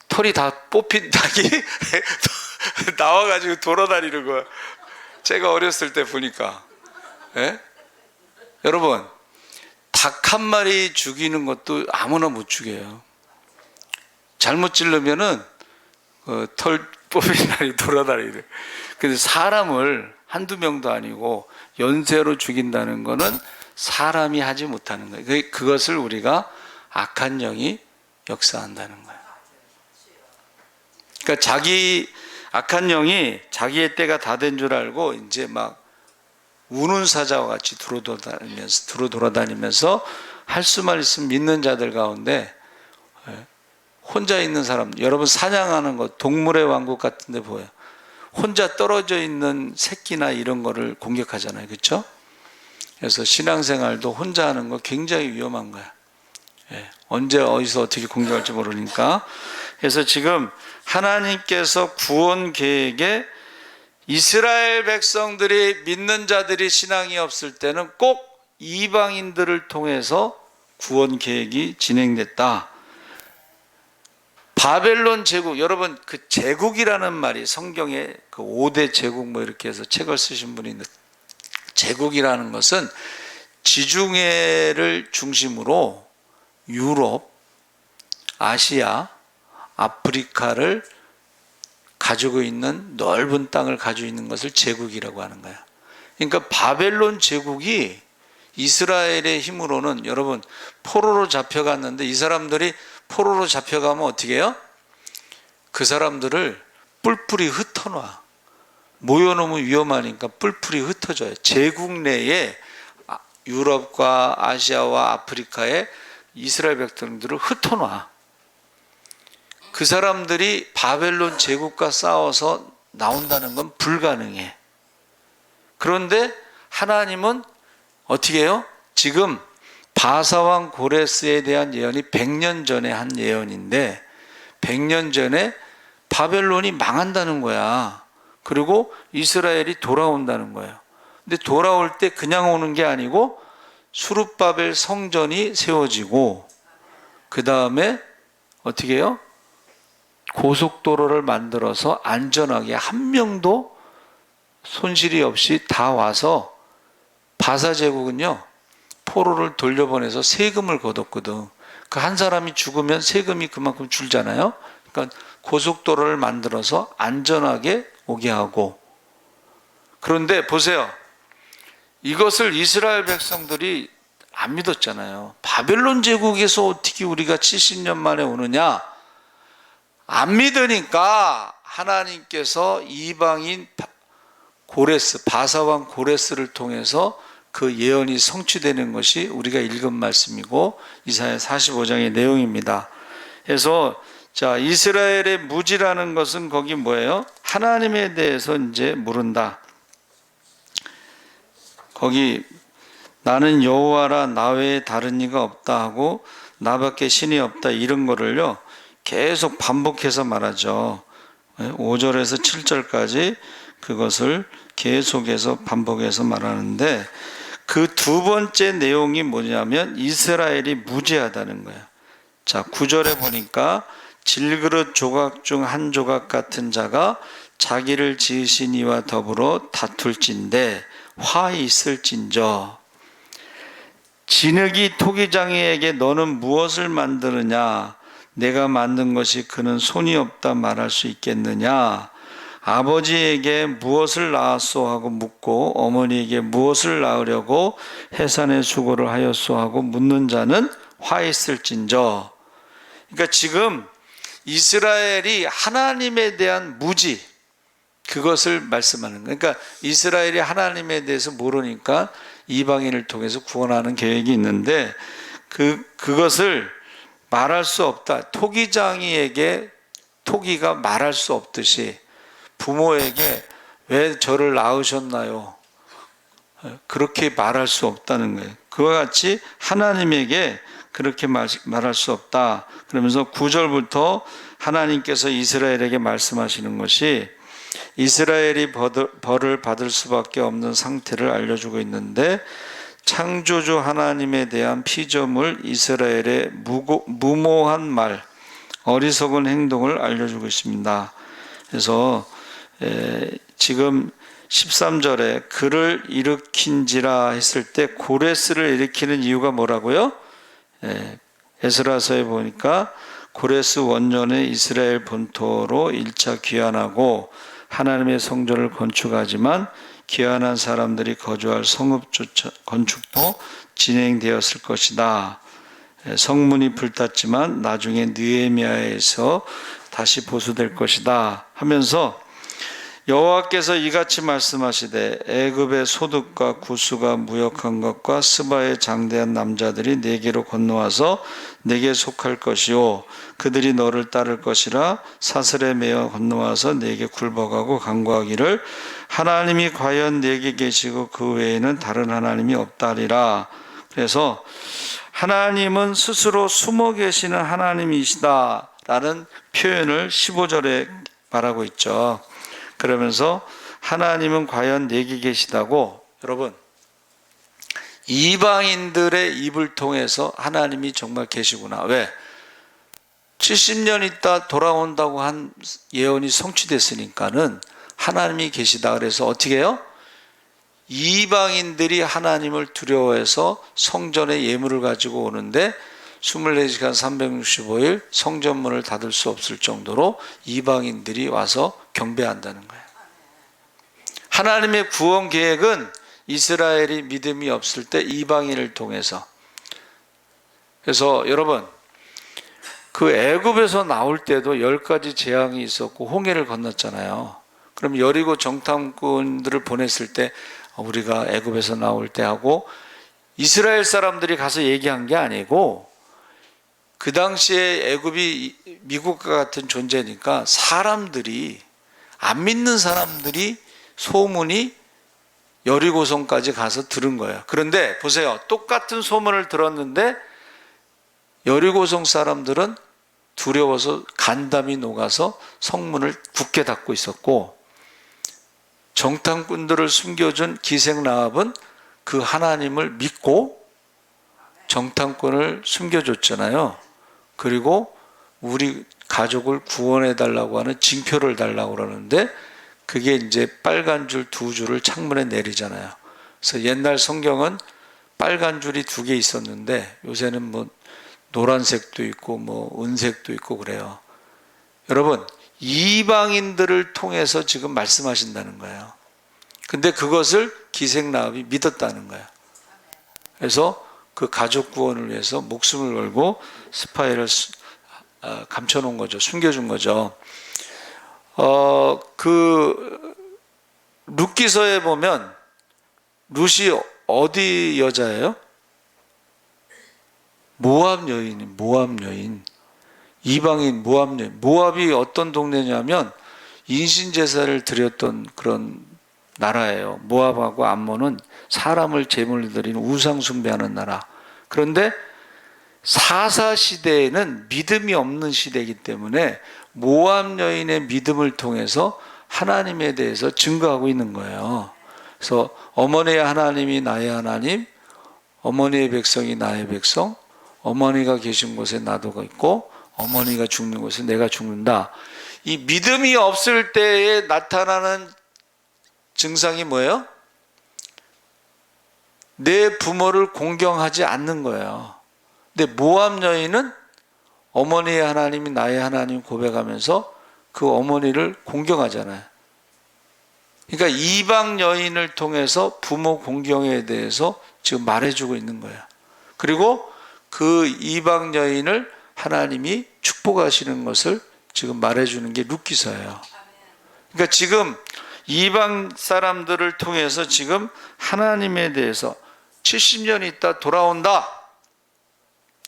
털이 다 뽑힌 닭이 나와가지고 돌아다니는 거야. 제가 어렸을 때 보니까. 여러분, 닭 한 마리 죽이는 것도 아무나 못 죽여요. 잘못 찔르면은 털 뽑힌 날이 돌아다니는. 근데 사람을 한두 명도 아니고 연쇄로 죽인다는 거는 사람이 하지 못하는 거예요. 그것을 우리가 악한 영이 역사한다는 거예요. 그러니까 악한 영이 자기의 때가 다 된 줄 알고 이제 막 우는 사자와 같이 돌아다니면서 할 수만 있으면 믿는 자들 가운데 혼자 있는 사람, 여러분 사냥하는 것, 동물의 왕국 같은 데 보여요. 혼자 떨어져 있는 새끼나 이런 거를 공격하잖아요. 그렇죠? 그래서 신앙생활도 혼자 하는 거 굉장히 위험한 거야. 언제 어디서 어떻게 공격할지 모르니까. 그래서 지금 하나님께서 구원 계획에 이스라엘 백성들이 믿는 자들이 신앙이 없을 때는 꼭 이방인들을 통해서 구원 계획이 진행됐다. 바벨론 제국, 여러분 그 제국이라는 말이 성경에 그 5대 제국 뭐 이렇게 해서 책을 쓰신 분이 있는데, 제국이라는 것은 지중해를 중심으로 유럽, 아시아, 아프리카를 가지고 있는 넓은 땅을 가지고 있는 것을 제국이라고 하는 거야. 그러니까 바벨론 제국이 이스라엘의 힘으로는, 여러분 포로로 잡혀갔는데 이 사람들이 포로로 잡혀가면 어떻게 해요? 그 사람들을 뿔뿔이 흩어놔. 모여놓으면 위험하니까 뿔뿔이 흩어져요. 제국 내에 유럽과 아시아와 아프리카에 이스라엘 백성들을 흩어놔. 그 사람들이 바벨론 제국과 싸워서 나온다는 건 불가능해. 그런데 하나님은 어떻게 해요? 지금 바사왕 고레스에 대한 예언이 100년 전에 한 예언인데 100년 전에 바벨론이 망한다는 거야. 그리고 이스라엘이 돌아온다는 거예요. 근데 돌아올 때 그냥 오는 게 아니고 수룹바벨 성전이 세워지고 그 다음에 어떻게 해요? 고속도로를 만들어서 안전하게 한 명도 손실이 없이 다 와서, 바사 제국은요 포로를 돌려보내서 세금을 걷었거든. 그 한 사람이 죽으면 세금이 그만큼 줄잖아요. 그러니까 고속도로를 만들어서 안전하게 오게 하고. 그런데 보세요, 이것을 이스라엘 백성들이 안 믿었잖아요. 바벨론 제국에서 어떻게 우리가 70년 만에 오느냐, 안 믿으니까 하나님께서 이방인 고레스, 바사왕 고레스를 통해서 그 예언이 성취되는 것이 우리가 읽은 말씀이고 이사야 45장의 내용입니다. 그래서 자, 이스라엘의 무지라는 것은 거기 뭐예요? 하나님에 대해서 이제 물은다. 거기 나는 여호와라, 나 외에 다른 이가 없다 하고 나밖에 신이 없다, 이런 거를요 계속 반복해서 말하죠. 5절에서 7절까지 그것을 계속해서 반복해서 말하는데, 그 두 번째 내용이 뭐냐면 이스라엘이 무지하다는 거예요. 자, 9절에 보니까 질그릇 조각 중 한 조각 같은 자가 자기를 지으신 이와 더불어 다툴진대 화 있을진저. 진흙이 토기장이에게 너는 무엇을 만드느냐, 내가 만든 것이 그는 손이 없다 말할 수 있겠느냐. 아버지에게 무엇을 낳았소 하고 묻고 어머니에게 무엇을 낳으려고 해산의 수고를 하였소 하고 묻는 자는 화 있을진저. 그러니까 지금 이스라엘이 하나님에 대한 무지, 그것을 말씀하는 거예요. 그러니까 이스라엘이 하나님에 대해서 모르니까 이방인을 통해서 구원하는 계획이 있는데 그것을 말할 수 없다. 토기장이에게 토기가 말할 수 없듯이 부모에게 왜 저를 낳으셨나요? 그렇게 말할 수 없다는 거예요. 그와 같이 하나님에게 그렇게 말할 수 없다. 그러면서 9절부터 하나님께서 이스라엘에게 말씀하시는 것이 이스라엘이 벌을 받을 수밖에 없는 상태를 알려주고 있는데, 창조주 하나님에 대한 피조물 이스라엘의 무모한 말, 어리석은 행동을 알려주고 있습니다. 그래서 지금 13절에 그를 일으킨지라 했을 때 고레스를 일으키는 이유가 뭐라고요? 에스라서에 보니까 고레스 원년에 이스라엘 본토로 1차 귀환하고 하나님의 성전을 건축하지만 귀환한 사람들이 거주할 성읍 건축도 진행되었을 것이다. 성문이 불탔지만 나중에 느헤미야에서 다시 보수될 것이다 하면서 여호와께서 이같이 말씀하시되 애굽의 소득과 구스가 무역한 것과 스바의 장대한 남자들이 내게로 건너와서 내게 속할 것이요 그들이 너를 따를 것이라 사슬에 매어 건너와서 내게 굴복하고 간구하기를 하나님이 과연 내게 계시고 그 외에는 다른 하나님이 없다리라. 그래서 하나님은 스스로 숨어 계시는 하나님이시다라는 표현을 15절에 말하고 있죠. 그러면서 하나님은 과연 내게 계시다고, 여러분, 이방인들의 입을 통해서 하나님이 정말 계시구나. 왜? 70년 있다 돌아온다고 한 예언이 성취됐으니까는 하나님이 계시다. 그래서 어떻게 해요? 이방인들이 하나님을 두려워해서 성전에 예물을 가지고 오는데 24시간 365일 성전문을 닫을 수 없을 정도로 이방인들이 와서 경배한다는 거예요. 하나님의 구원 계획은 이스라엘이 믿음이 없을 때 이방인을 통해서. 그래서 여러분, 그 애굽에서 나올 때도 10가지 재앙이 있었고 홍해를 건넜잖아요. 그럼 여리고 정탐꾼들을 보냈을 때 우리가 애굽에서 나올 때 하고 이스라엘 사람들이 가서 얘기한 게 아니고 그 당시에 애굽이 미국과 같은 존재니까 사람들이, 안 믿는 사람들이 소문이 여리고성까지 가서 들은 거예요. 그런데 보세요. 똑같은 소문을 들었는데 여리고성 사람들은 두려워서 간담이 녹아서 성문을 굳게 닫고 있었고, 정탐꾼들을 숨겨준 기생라합은 그 하나님을 믿고 정탐꾼을 숨겨줬잖아요. 그리고 우리 가족을 구원해 달라고 하는 징표를 달라고 그러는데 그게 이제 빨간 줄 2줄을 창문에 내리잖아요. 그래서 옛날 성경은 빨간 줄이 2개 있었는데 요새는 뭐 노란색도 있고 뭐 은색도 있고 그래요. 여러분, 이방인들을 통해서 지금 말씀하신다는 거예요. 근데 그것을 기생라합이 믿었다는 거예요. 그래서 그 가족 구원을 위해서 목숨을 걸고 스파이를 감춰놓은 거죠. 숨겨준 거죠. 그 룻기서에 보면 룻이 어디 여자예요? 모압 여인. 이방인 모압 여인. 모압이 어떤 동네냐면 인신제사를 드렸던 그런 나라예요. 모압하고 암몬은 사람을 제물로 드리는 우상 숭배하는 나라. 그런데 사사 시대에는 믿음이 없는 시대이기 때문에 모압 여인의 믿음을 통해서 하나님에 대해서 증거하고 있는 거예요. 그래서 어머니의 하나님이 나의 하나님, 어머니의 백성이 나의 백성, 어머니가 계신 곳에 나도 있고 어머니가 죽는 곳에 내가 죽는다. 이 믿음이 없을 때에 나타나는 증상이 뭐예요? 내 부모를 공경하지 않는 거예요. 근데 모압 여인은 어머니의 하나님이 나의 하나님 고백하면서 그 어머니를 공경하잖아요. 그러니까 이방 여인을 통해서 부모 공경에 대해서 지금 말해주고 있는 거예요. 그리고 그 이방 여인을 하나님이 축복하시는 것을 지금 말해주는 게 룻기서예요. 그러니까 지금 이방 사람들을 통해서 지금 하나님에 대해서 70년 있다 돌아온다.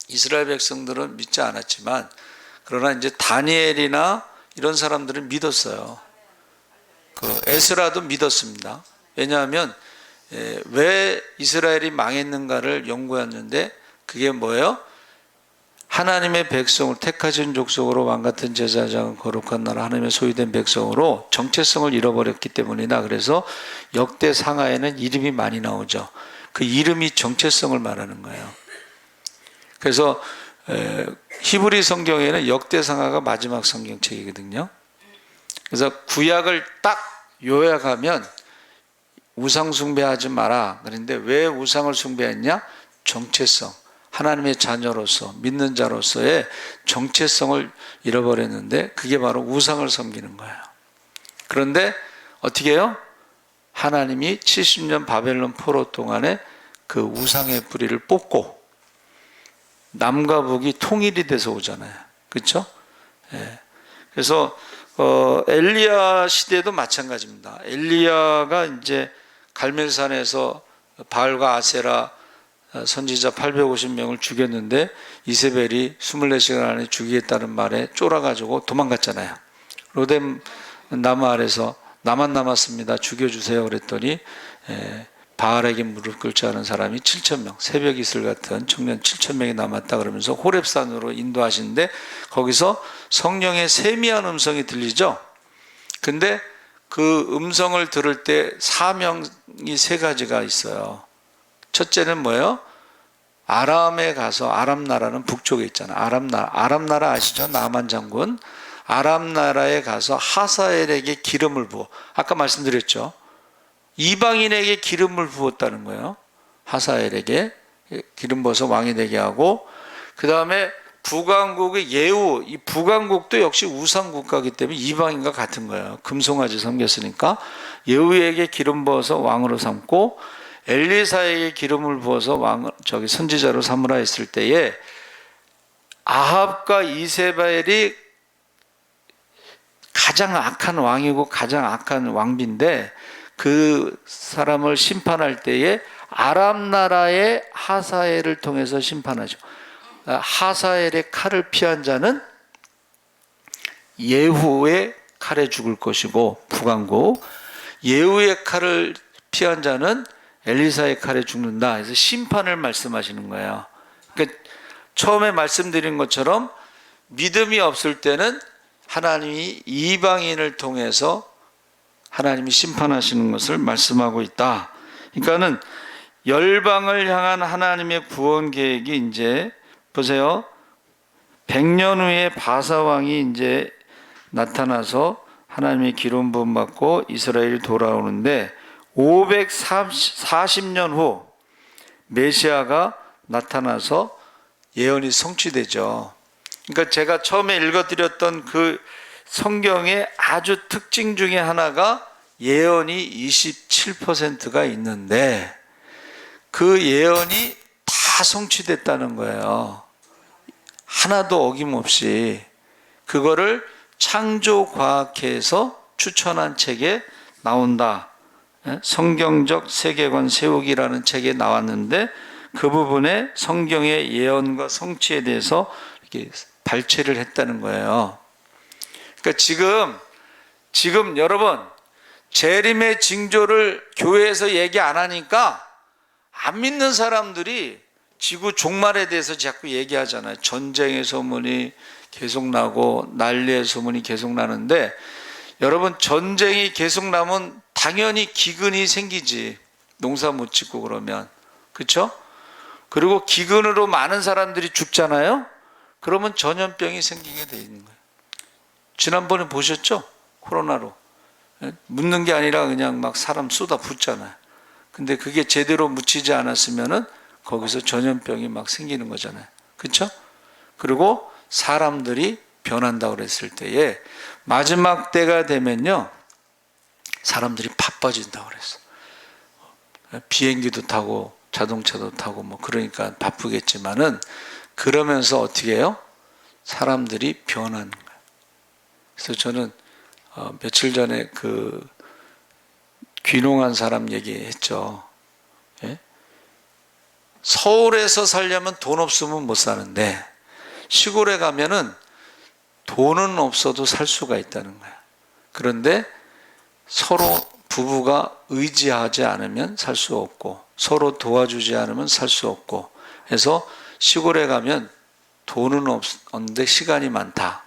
이스라엘 백성들은 믿지 않았지만 그러나 이제 다니엘이나 이런 사람들은 믿었어요. 그 에스라도 믿었습니다. 왜냐하면 왜 이스라엘이 망했는가를 연구했는데 그게 뭐예요? 하나님의 백성을 택하신 족속으로 왕같은 제사장은 거룩한 나라 하나님의 소유된 백성으로 정체성을 잃어버렸기 때문이다. 그래서 역대 상하에는 이름이 많이 나오죠. 그 이름이 정체성을 말하는 거예요. 그래서 히브리 성경에는 역대 상하가 마지막 성경책이거든요. 그래서 구약을 딱 요약하면 우상 숭배하지 마라. 그런데 왜 우상을 숭배했냐? 정체성. 하나님의 자녀로서 믿는 자로서의 정체성을 잃어버렸는데 그게 바로 우상을 섬기는 거예요. 그런데 어떻게 해요? 하나님이 70년 바벨론 포로 동안에 그 우상의 뿌리를 뽑고 남과 북이 통일이 돼서 오잖아요. 그렇죠? 예. 그래서 엘리야 시대도 마찬가지입니다. 엘리야가 이제 갈멜산에서 바알과 아세라 선지자 850명을 죽였는데 이세벨이 24시간 안에 죽이겠다는 말에 쫄아가지고 도망갔잖아요. 로뎀 나무 아래서 나만 남았습니다. 죽여주세요. 그랬더니 바알에게 무릎 꿇지 않은 사람이 7,000명, 새벽 이슬 같은 청년 7,000명이 남았다 그러면서 호렙산으로 인도하시는데 거기서 성령의 세미한 음성이 들리죠. 근데 그 음성을 들을 때 사명이 세 가지가 있어요. 첫째는 뭐예요? 아람에 가서, 아람 나라는 북쪽에 있잖아요. 아람 나라 아시죠? 나만 장군. 아람 나라에 가서 하사엘에게 기름을 부어. 아까 말씀드렸죠. 이방인에게 기름을 부었다는 거예요. 하사엘에게 기름 부어서 왕이 되게 하고, 그 다음에 북왕국의 예후, 이 북왕국도 역시 우상 국가이기 때문에 이방인과 같은 거예요. 금송아지 섬겼으니까 예후에게 기름 부어서 왕으로 삼고, 엘리사에게 기름을 부어서 선지자로 삼으라 했을 때에 아합과 이세벨이 가장 악한 왕이고 가장 악한 왕비인데 그 사람을 심판할 때에 아람 나라의 하사엘을 통해서 심판하죠. 하사엘의 칼을 피한 자는 예후의 칼에 죽을 것이고 북왕국, 예후의 칼을 피한 자는 엘리사의 칼에 죽는다. 그래서 심판을 말씀하시는 거예요. 그러니까 처음에 말씀드린 것처럼 믿음이 없을 때는 하나님이 이방인을 통해서 하나님이 심판하시는 것을 말씀하고 있다. 그러니까는 열방을 향한 하나님의 구원 계획이 이제 보세요. 100년 후에 바사 왕이 이제 나타나서 하나님의 기름 부음 받고 이스라엘이 돌아오는데 540년 후 메시아가 나타나서 예언이 성취되죠. 그러니까 제가 처음에 읽어드렸던 그 성경의 아주 특징 중에 하나가 예언이 27%가 있는데 그 예언이 다 성취됐다는 거예요. 하나도 어김없이. 그거를 창조과학회에서 추천한 책에 나온다. 성경적 세계관 세우기라는 책에 나왔는데 그 부분에 성경의 예언과 성취에 대해서 이렇게 발췌를 했다는 거예요. 그러니까 지금 여러분 재림의 징조를 교회에서 얘기 안 하니까 안 믿는 사람들이 지구 종말에 대해서 자꾸 얘기하잖아요. 전쟁의 소문이 계속 나고 난리의 소문이 계속 나는데 여러분 전쟁이 계속 나면 당연히 기근이 생기지. 농사 못 짓고 그러면. 그렇죠? 그리고 기근으로 많은 사람들이 죽잖아요. 그러면 전염병이 생기게 돼 있는 거예요. 지난번에 보셨죠? 코로나로. 묻는 게 아니라 그냥 막 사람 쏟아 붓잖아요. 근데 그게 제대로 묻히지 않았으면은 거기서 전염병이 막 생기는 거잖아요. 그렇죠? 그리고 사람들이 변한다고 그랬을 때에 마지막 때가 되면요. 사람들이 바빠진다고 그랬어. 비행기도 타고 자동차도 타고 뭐 그러니까 바쁘겠지만은 그러면서 어떻게 해요? 사람들이 변하는 거예요. 그래서 저는 며칠 전에 그 귀농한 사람 얘기했죠. 예? 서울에서 살려면 돈 없으면 못 사는데 시골에 가면은 돈은 없어도 살 수가 있다는 거야. 그런데 서로 부부가 의지하지 않으면 살 수 없고 서로 도와주지 않으면 살 수 없고 해서 시골에 가면 돈은 없는데 시간이 많다.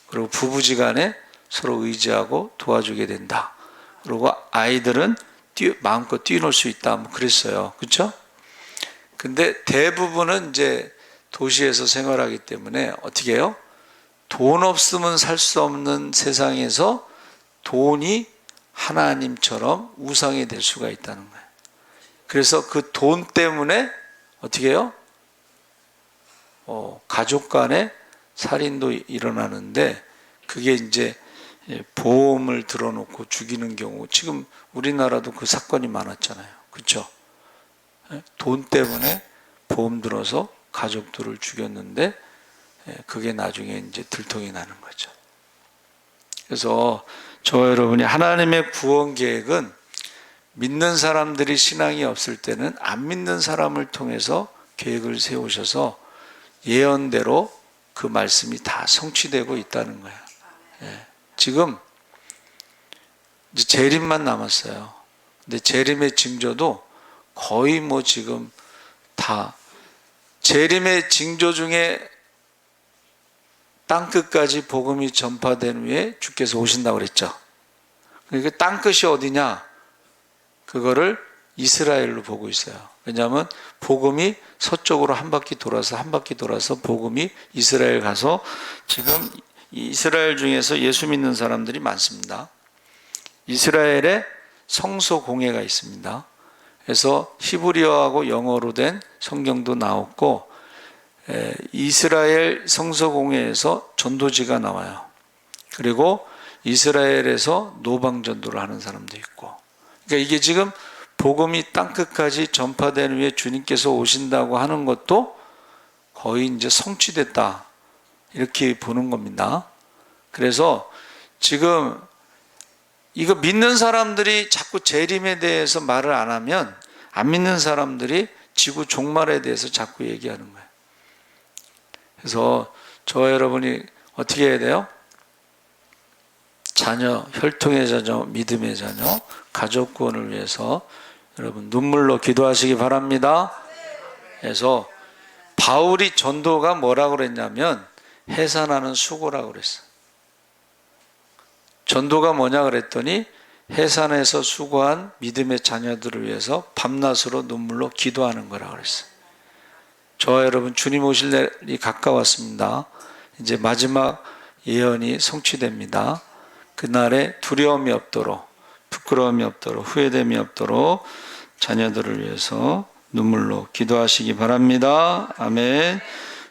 그리고 부부지간에 서로 의지하고 도와주게 된다. 그리고 아이들은 마음껏 뛰놀 수 있다. 뭐 그랬어요. 그렇죠? 근데 대부분은 이제 도시에서 생활하기 때문에 어떻게 해요? 돈 없으면 살 수 없는 세상에서 돈이 하나님처럼 우상이 될 수가 있다는 거예요. 그래서 그 돈 때문에 어떻게 해요? 가족 간에 살인도 일어나는데 그게 이제 보험을 들어놓고 죽이는 경우, 지금 우리나라도 그 사건이 많았잖아요. 그렇죠? 돈 때문에 보험 들어서 가족들을 죽였는데 그게 나중에 이제 들통이 나는 거죠. 그래서 저와 여러분이 하나님의 구원 계획은 믿는 사람들이 신앙이 없을 때는 안 믿는 사람을 통해서 계획을 세우셔서 예언대로 그 말씀이 다 성취되고 있다는 거예요. 지금 이제 재림만 남았어요. 근데 재림의 징조도 거의 뭐 지금 다 재림의 징조 중에 땅끝까지 복음이 전파된 후에 주께서 오신다고 그랬죠. 그러니까 땅끝이 어디냐? 그거를 이스라엘로 보고 있어요. 왜냐하면 복음이 서쪽으로 한 바퀴 돌아서 복음이 이스라엘 가서 지금 이스라엘 중에서 예수 믿는 사람들이 많습니다. 이스라엘에 성소 공회가 있습니다. 그래서 히브리어하고 영어로 된 성경도 나왔고, 이스라엘 성소 공회에서 전도지가 나와요. 그리고 이스라엘에서 노방 전도를 하는 사람도 있고, 그러니까 이게 지금 복음이 땅끝까지 전파된 후에 주님께서 오신다고 하는 것도 거의 이제 성취됐다, 이렇게 보는 겁니다. 그래서 지금 이거 믿는 사람들이 자꾸 재림에 대해서 말을 안 하면 안 믿는 사람들이 지구 종말에 대해서 자꾸 얘기하는 거예요. 그래서 저와 여러분이 어떻게 해야 돼요? 자녀, 혈통의 자녀, 믿음의 자녀, 가족 구원을 위해서 여러분 눈물로 기도하시기 바랍니다. 그래서 바울이 전도가 뭐라고 그랬냐면 해산하는 수고라고 그랬어요. 전도가 뭐냐 그랬더니 해산에서 수고한 믿음의 자녀들을 위해서 밤낮으로 눈물로 기도하는 거라고 그랬어요. 저와 여러분 주님 오실 날이 가까웠습니다. 이제 마지막 예언이 성취됩니다. 그날에 두려움이 없도록, 부끄러움이 없도록, 후회됨이 없도록 자녀들을 위해서 눈물로 기도하시기 바랍니다. 아멘.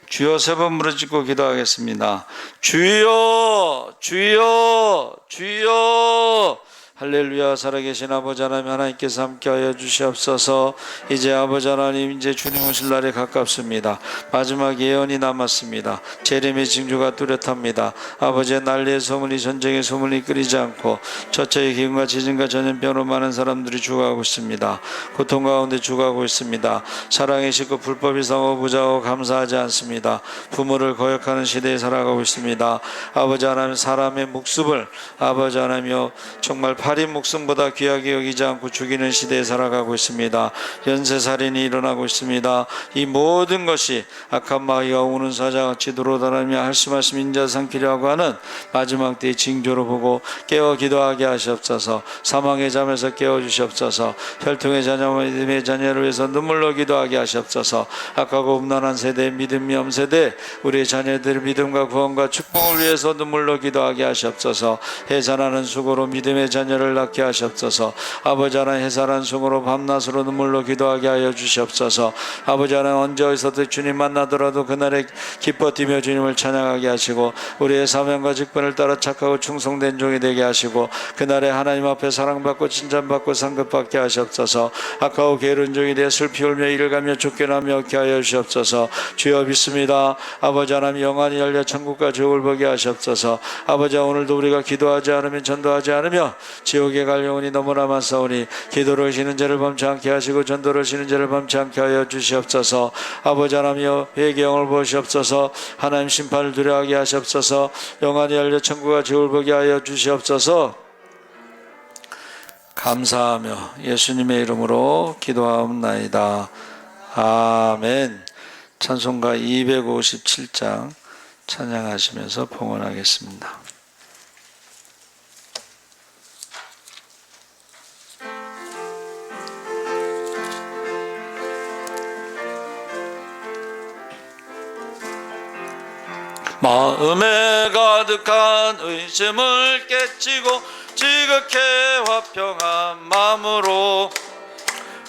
주여, 세 번 부르짖고 기도하겠습니다. 주여, 주여, 주여. 할렐루야. 살아계신 아버지 하나님, 하나님께서 함께하여 주시옵소서. 이제 아버지 하나님, 이제 주님 오실 날이 가깝습니다. 마지막 예언이 남았습니다. 재림의 징조가 뚜렷합니다. 아버지의 난리의 소문이 전쟁의 소문이 이끌리지 않고 저처의 기근과 지진과 전염병으로 많은 사람들이 죽어가고 있습니다. 고통 가운데 죽어가고 있습니다. 사랑의 식구 불법이 상호 부자하고 감사하지 않습니다. 부모를 거역하는 시대에 살아가고 있습니다. 아버지 하나님, 사람의 목숨을 아버지 하나님이여 정말 파린 목숨보다 귀하게 여기지 않고 죽이는 시대에 살아가고 있습니다. 연쇄살인이 일어나고 있습니다. 이 모든 것이 악한 마귀가 우는 사자같이 들어다니며 할수말씀 인자 삼키려고 하는 마지막 때의 징조로 보고 깨어 기도하게 하시옵소서. 사망의 잠에서 깨워주시옵소서. 혈통의 자녀와 믿음의 자녀를 위해서 눈물로 기도하게 하시옵소서. 악하고 음란한 세대, 믿음이 없는 세대, 우리의 자녀들의 믿음과 구원과 축복을 위해서 눈물로 기도하게 하시옵소서. 해산하는 수고로 믿음의 자녀를 낳게 하시옵소서. 아버지 하나님, 해산한 수고로 밤낮으로 눈물로 기도하게 하여 주시옵소서. 아버지 하나님, 언제 어디서든 주님 만나더라도 그날에 기뻐 뛰며 주님을 찬양하게 하시고 우리의 사명과 직분을 따라 착하고 충성된 종이 되게 하시고 그날에 하나님 앞에 사랑받고 칭찬받고 상급받게 하시옵소서. 악하고 게으른 종이 되어 슬피 울며 이를 가며 쫓겨나며 얻게 하여 주시옵소서. 주여 믿습니다. 아버지 하나님, 영안이 열려 천국과 지옥을 보게 하시옵소서. 아버지, 오늘도 우리가 기도하지 않으면 전도하지 않으며 지옥에 갈 영혼이 너무나 많사오니 기도를 쉬는 죄를 범치 않게 하시고 전도를 쉬는 죄를 범치 않게 하여 주시옵소서. 아버지 하나님여, 회개의 영을 보시옵소서. 하나님 심판을 두려워하게 하시옵소서. 영안이 열려 천국과 지옥을 보게 하여 주시옵소서. 감사하며 예수님의 이름으로 기도하옵나이다. 아멘. 찬송가 257장 찬양하시면서 봉헌하겠습니다. 마음에 가득한 의심을 깨치고 지극해 화평한 마음으로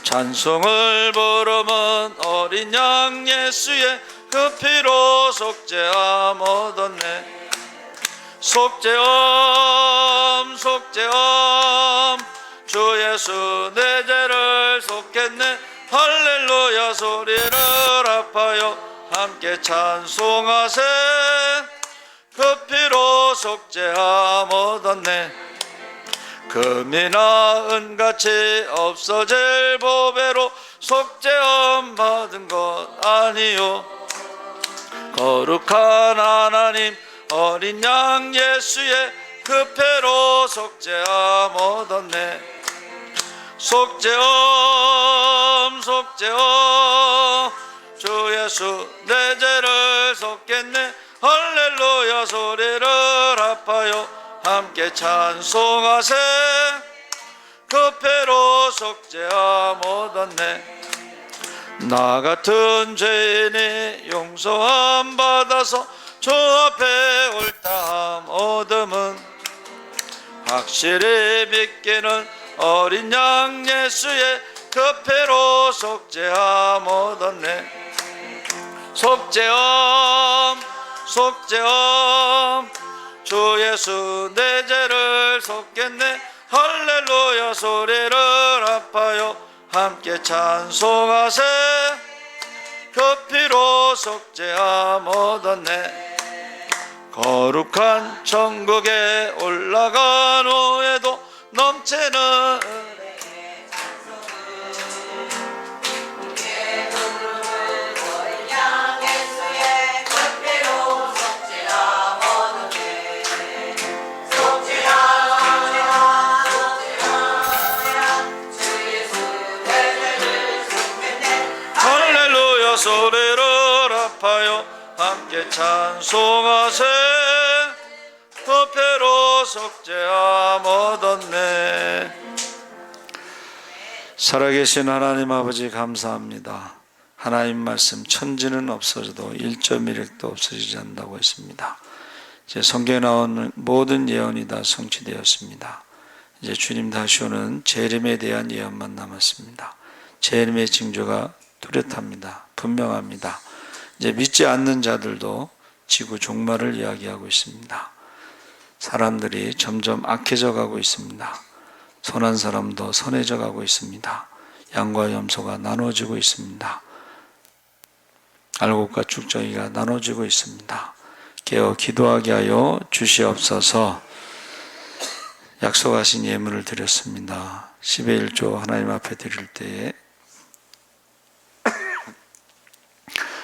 찬송을 부르면 어린 양 예수의 그 피로 속죄함 얻었네. 속죄함 속죄함 주 예수 내 죄를 속겠네 할렐루야 소리를 합하여 함께 찬송하세 그 피로 속죄함 얻었네 금이나 은같이 없어질 보배로 속죄함 받은 것 아니요 거룩한 하나님 어린 양 예수의 그 피로 속죄함 얻었네 속죄함 속죄함 주 예수 내 죄를 속겠네 할렐루야 소리를 합하여 함께 찬송하세 그 피로 속죄함 얻었네 나 같은 죄인이 용서함 받아서 주 앞에 옳다함 얻음은 확실히 믿기는 어린 양 예수의 그 피로 속죄함 얻었네 속죄함 속죄함 주 예수 내 죄를 속겠네 할렐루야 소리를 합하여 함께 찬송하세 그 피로 속죄함 얻었네 거룩한 천국에 올라간 후에도 넘치는 할렐루야 소리를 합하여 함께 찬송하세 그 피로 속죄함 얻었네 살아계신 하나님 아버지 감사합니다 하나님 말씀 천지는 없어져도 1.1핵도 없어지지 않는다고 했습니다 이제 성경에 나오는 모든 예언이 다 성취되었습니다 이제 주님 다시 오는 재림에 대한 예언만 남았습니다 재림의 징조가 뚜렷합니다 분명합니다 이제 믿지 않는 자들도 지구 종말을 이야기하고 있습니다 사람들이 점점 악해져 가고 있습니다 선한 사람도 선해져 가고 있습니다 양과 염소가 나눠지고 있습니다 알곡과 쭉정이가 나눠지고 있습니다 깨어 기도하게 하여 주시옵소서 약속하신 예물을 드렸습니다 10의 1조 하나님 앞에 드릴 때에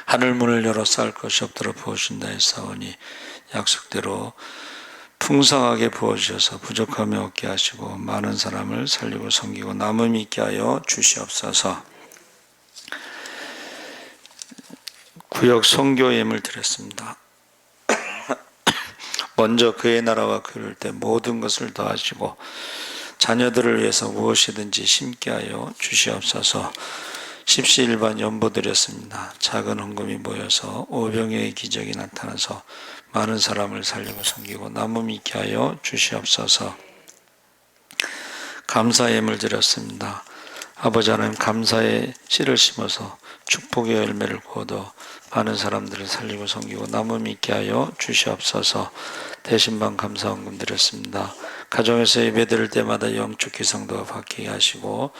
하늘 문을 열어 쌓을 것이 없도록 부어주신다 했사오니 약속대로 풍성하게 부어주셔서 부족함이 없게 하시고 많은 사람을 살리고 섬기고 남음이 있게 하여 주시옵소서 구역 선교 예물 드렸습니다 먼저 그의 나라와 그를 때 모든 것을 더하시고 자녀들을 위해서 무엇이든지 심게 하여 주시옵소서 십시일반 연보 드렸습니다. 작은 헌금이 모여서 오병이의 기적이 나타나서 많은 사람을 살리고 섬기고 남음이 있게 하여 주시옵소서 감사 예물 드렸습니다. 아버지 하나님 감사의 씨를 심어서 축복의 열매를 거둬 많은 사람들을 살리고 섬기고 남음이 있게 하여 주시옵소서 대신방 감사 헌금 드렸습니다. 가정에서 예배드릴 때마다 영적 기상도가 바뀌게 하시고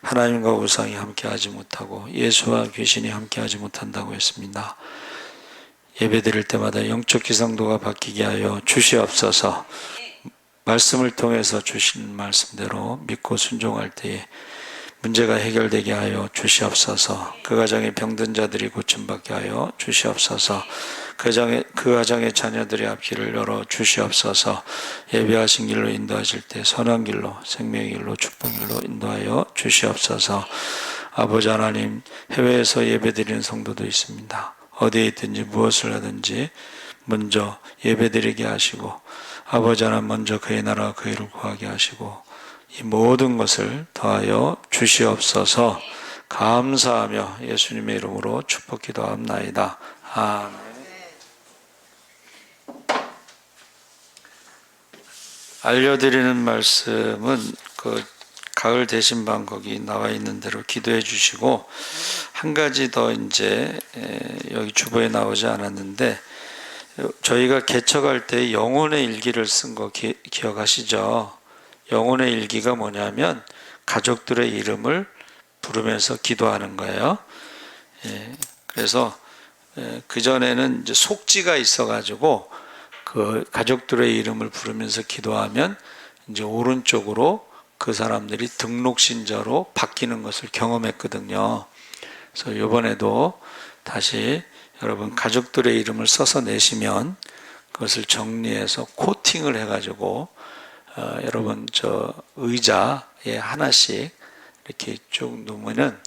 하나님과 우상이 함께하지 못하고 예수와 귀신이 함께하지 못한다고 했습니다. 예배드릴 때마다 영적 기상도가 바뀌게 하여 주시옵소서 말씀을 통해서 주신 말씀대로 믿고 순종할 때에 문제가 해결되게 하여 주시옵소서 그 가정에 병든 자들이 고침받게 하여 주시옵소서 그 가정의 자녀들의 앞길을 열어 주시옵소서 예배하신 길로 인도하실 때 선한 길로 생명의 길로 축복의 길로 인도하여 주시옵소서 아버지 하나님 해외에서 예배드리는 성도도 있습니다. 어디에 있든지 무엇을 하든지 먼저 예배드리게 하시고 아버지 하나님 먼저 그의 나라와 그의 일을 구하게 하시고 이 모든 것을 더하여 주시옵소서 감사하며 예수님의 이름으로 축복 기도합나이다. 아멘. 알려드리는 말씀은 그 가을 대신방 거기 나와 있는 대로 기도해 주시고 한 가지 더 이제 여기 주보에 나오지 않았는데 저희가 개척할 때 영혼의 일기를 쓴 거 기억하시죠? 영혼의 일기가 뭐냐면 가족들의 이름을 부르면서 기도하는 거예요. 그래서 그전에는 이제 속지가 있어가지고 그 가족들의 이름을 부르면서 기도하면 이제 오른쪽으로 그 사람들이 등록 신자로 바뀌는 것을 경험했거든요. 그래서 이번에도 다시 여러분 가족들의 이름을 써서 내시면 그것을 정리해서 코팅을 해가지고 여러분 저 의자에 하나씩 이렇게 쭉 놓으면은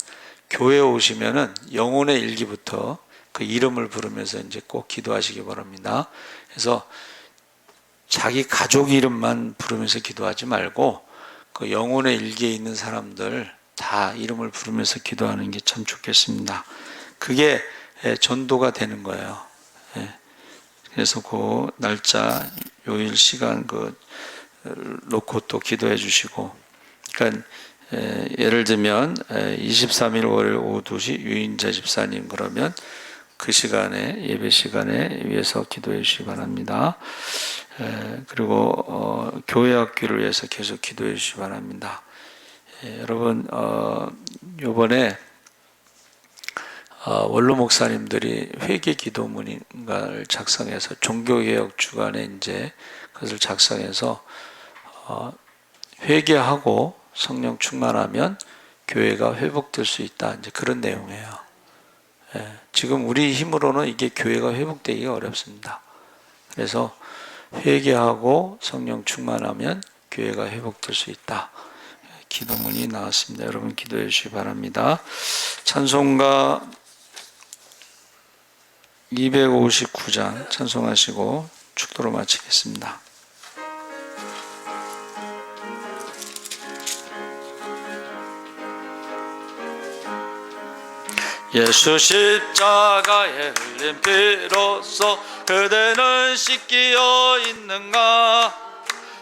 교회 오시면은 영혼의 일기부터 그 이름을 부르면서 이제 꼭 기도하시기 바랍니다. 그래서 자기 가족 이름만 부르면서 기도하지 말고 그 영혼의 일기에 있는 사람들 다 이름을 부르면서 기도하는 게 참 좋겠습니다. 그게 전도가 되는 거예요. 그래서 그 날짜, 요일, 시간 놓고 또 기도해 주시고, 그러니까 예를 들면 23일 월요일 오후 2시 유인자 집사님 그러면 그 시간에 예배 시간에 위해서 기도해 주시기 바랍니다. 그리고 교회 학교를 위해서 계속 기도해 주시기 바랍니다. 여러분 이번에 원로 목사님들이 회개 기도문인가를 작성해서 종교개혁 주간에 이제 그것을 작성해서 회개하고 성령 충만하면 교회가 회복될 수 있다. 이제 그런 내용이에요. 지금 우리 힘으로는 이게 교회가 회복되기가 어렵습니다. 그래서 회개하고 성령 충만하면 교회가 회복될 수 있다. 기도문이 나왔습니다. 여러분 기도해 주시기 바랍니다. 찬송가 259장 찬송하시고 축도로 마치겠습니다. 예수 십자가에 흘린 피로써 그대는 씻기어 있는가?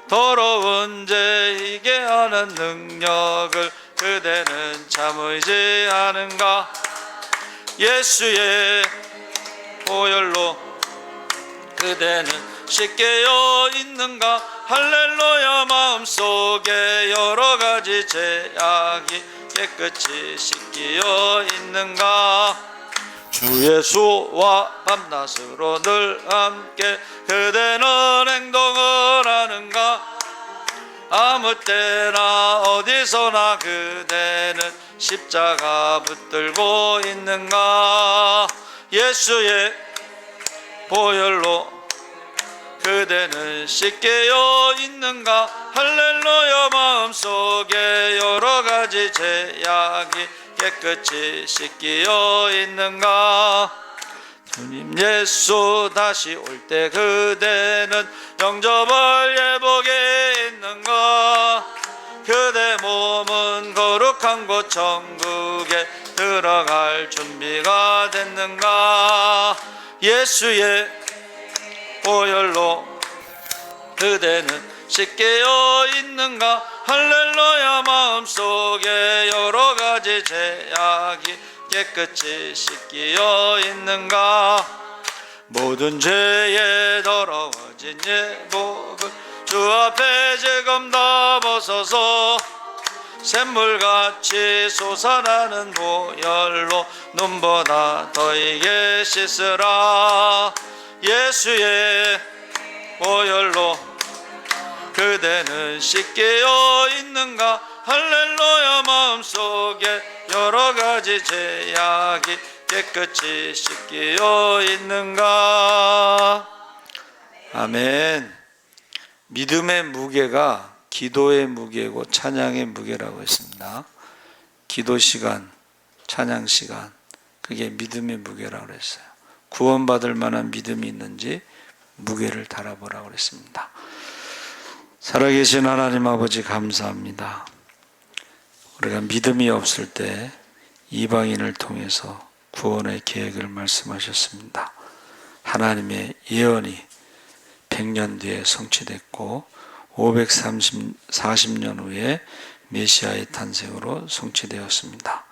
더러운 죄이게 하는 능력을 그대는 참 의지하는가? 예수의 보혈로 그대는 씻겨져 있는가? 할렐루야. 마음속에 여러 가지 죄악이 깨끗이 씻겨 있는가? 주 예수와 밤낮으로 늘 함께 그대는 행동을 하는가? 아무 때나 어디서나 그대는 십자가 붙들고 있는가? 예수의 보혈로 그대는 씻겨져 있는가? 할렐루야. 마음속에 여러 가지 죄악이 깨끗이 씻겨 있는가? 주님 예수 다시 올 때 그대는 영접을 예복에 있는가? 그대 몸은 거룩한 곳 천국에 들어갈 준비가 됐는가? 예수의 보혈로 그대는 씻겨져 있는가? 할렐루야. 마음속에 여러 가지 죄악이 깨끗이 씻겨 있는가? 모든 죄에 더러워진 예복을 주 앞에 지금 다 벗어서 샘물같이 솟아나는 보혈로 눈보다 더이게 씻으라. 예수의 보혈로 그대는 씻겨져 있는가? 할렐루야. 마음속에 여러 가지 죄악이 깨끗이 씻겨 있는가? 아멘. 믿음의 무게가 기도의 무게고 찬양의 무게라고 했습니다. 기도 시간, 찬양 시간, 그게 믿음의 무게라고 그랬어요. 구원받을 만한 믿음이 있는지 무게를 달아보라고 그랬습니다. 살아계신 하나님 아버지 감사합니다. 우리가 믿음이 없을 때 이방인을 통해서 구원의 계획을 말씀하셨습니다. 하나님의 예언이 100년 뒤에 성취됐고 540년 후에 메시아의 탄생으로 성취되었습니다.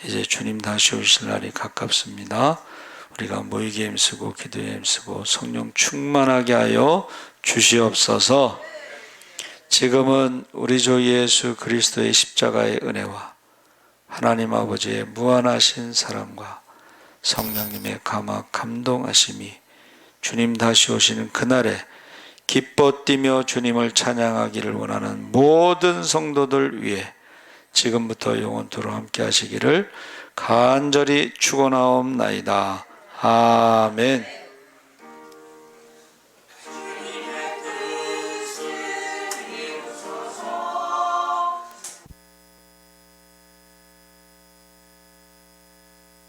이제 주님 다시 오실 날이 가깝습니다. 우리가 모이게 힘쓰고 기도에 힘쓰고 성령 충만하게 하여 주시옵소서. 지금은 우리 주 예수 그리스도의 십자가의 은혜와 하나님 아버지의 무한하신 사랑과 성령님의 감화 감동하심이 주님 다시 오시는 그날에 기뻐 뛰며 주님을 찬양하기를 원하는 모든 성도들 위해 지금부터 영원토록 함께 하시기를 간절히 축원하옵나이다. 아멘.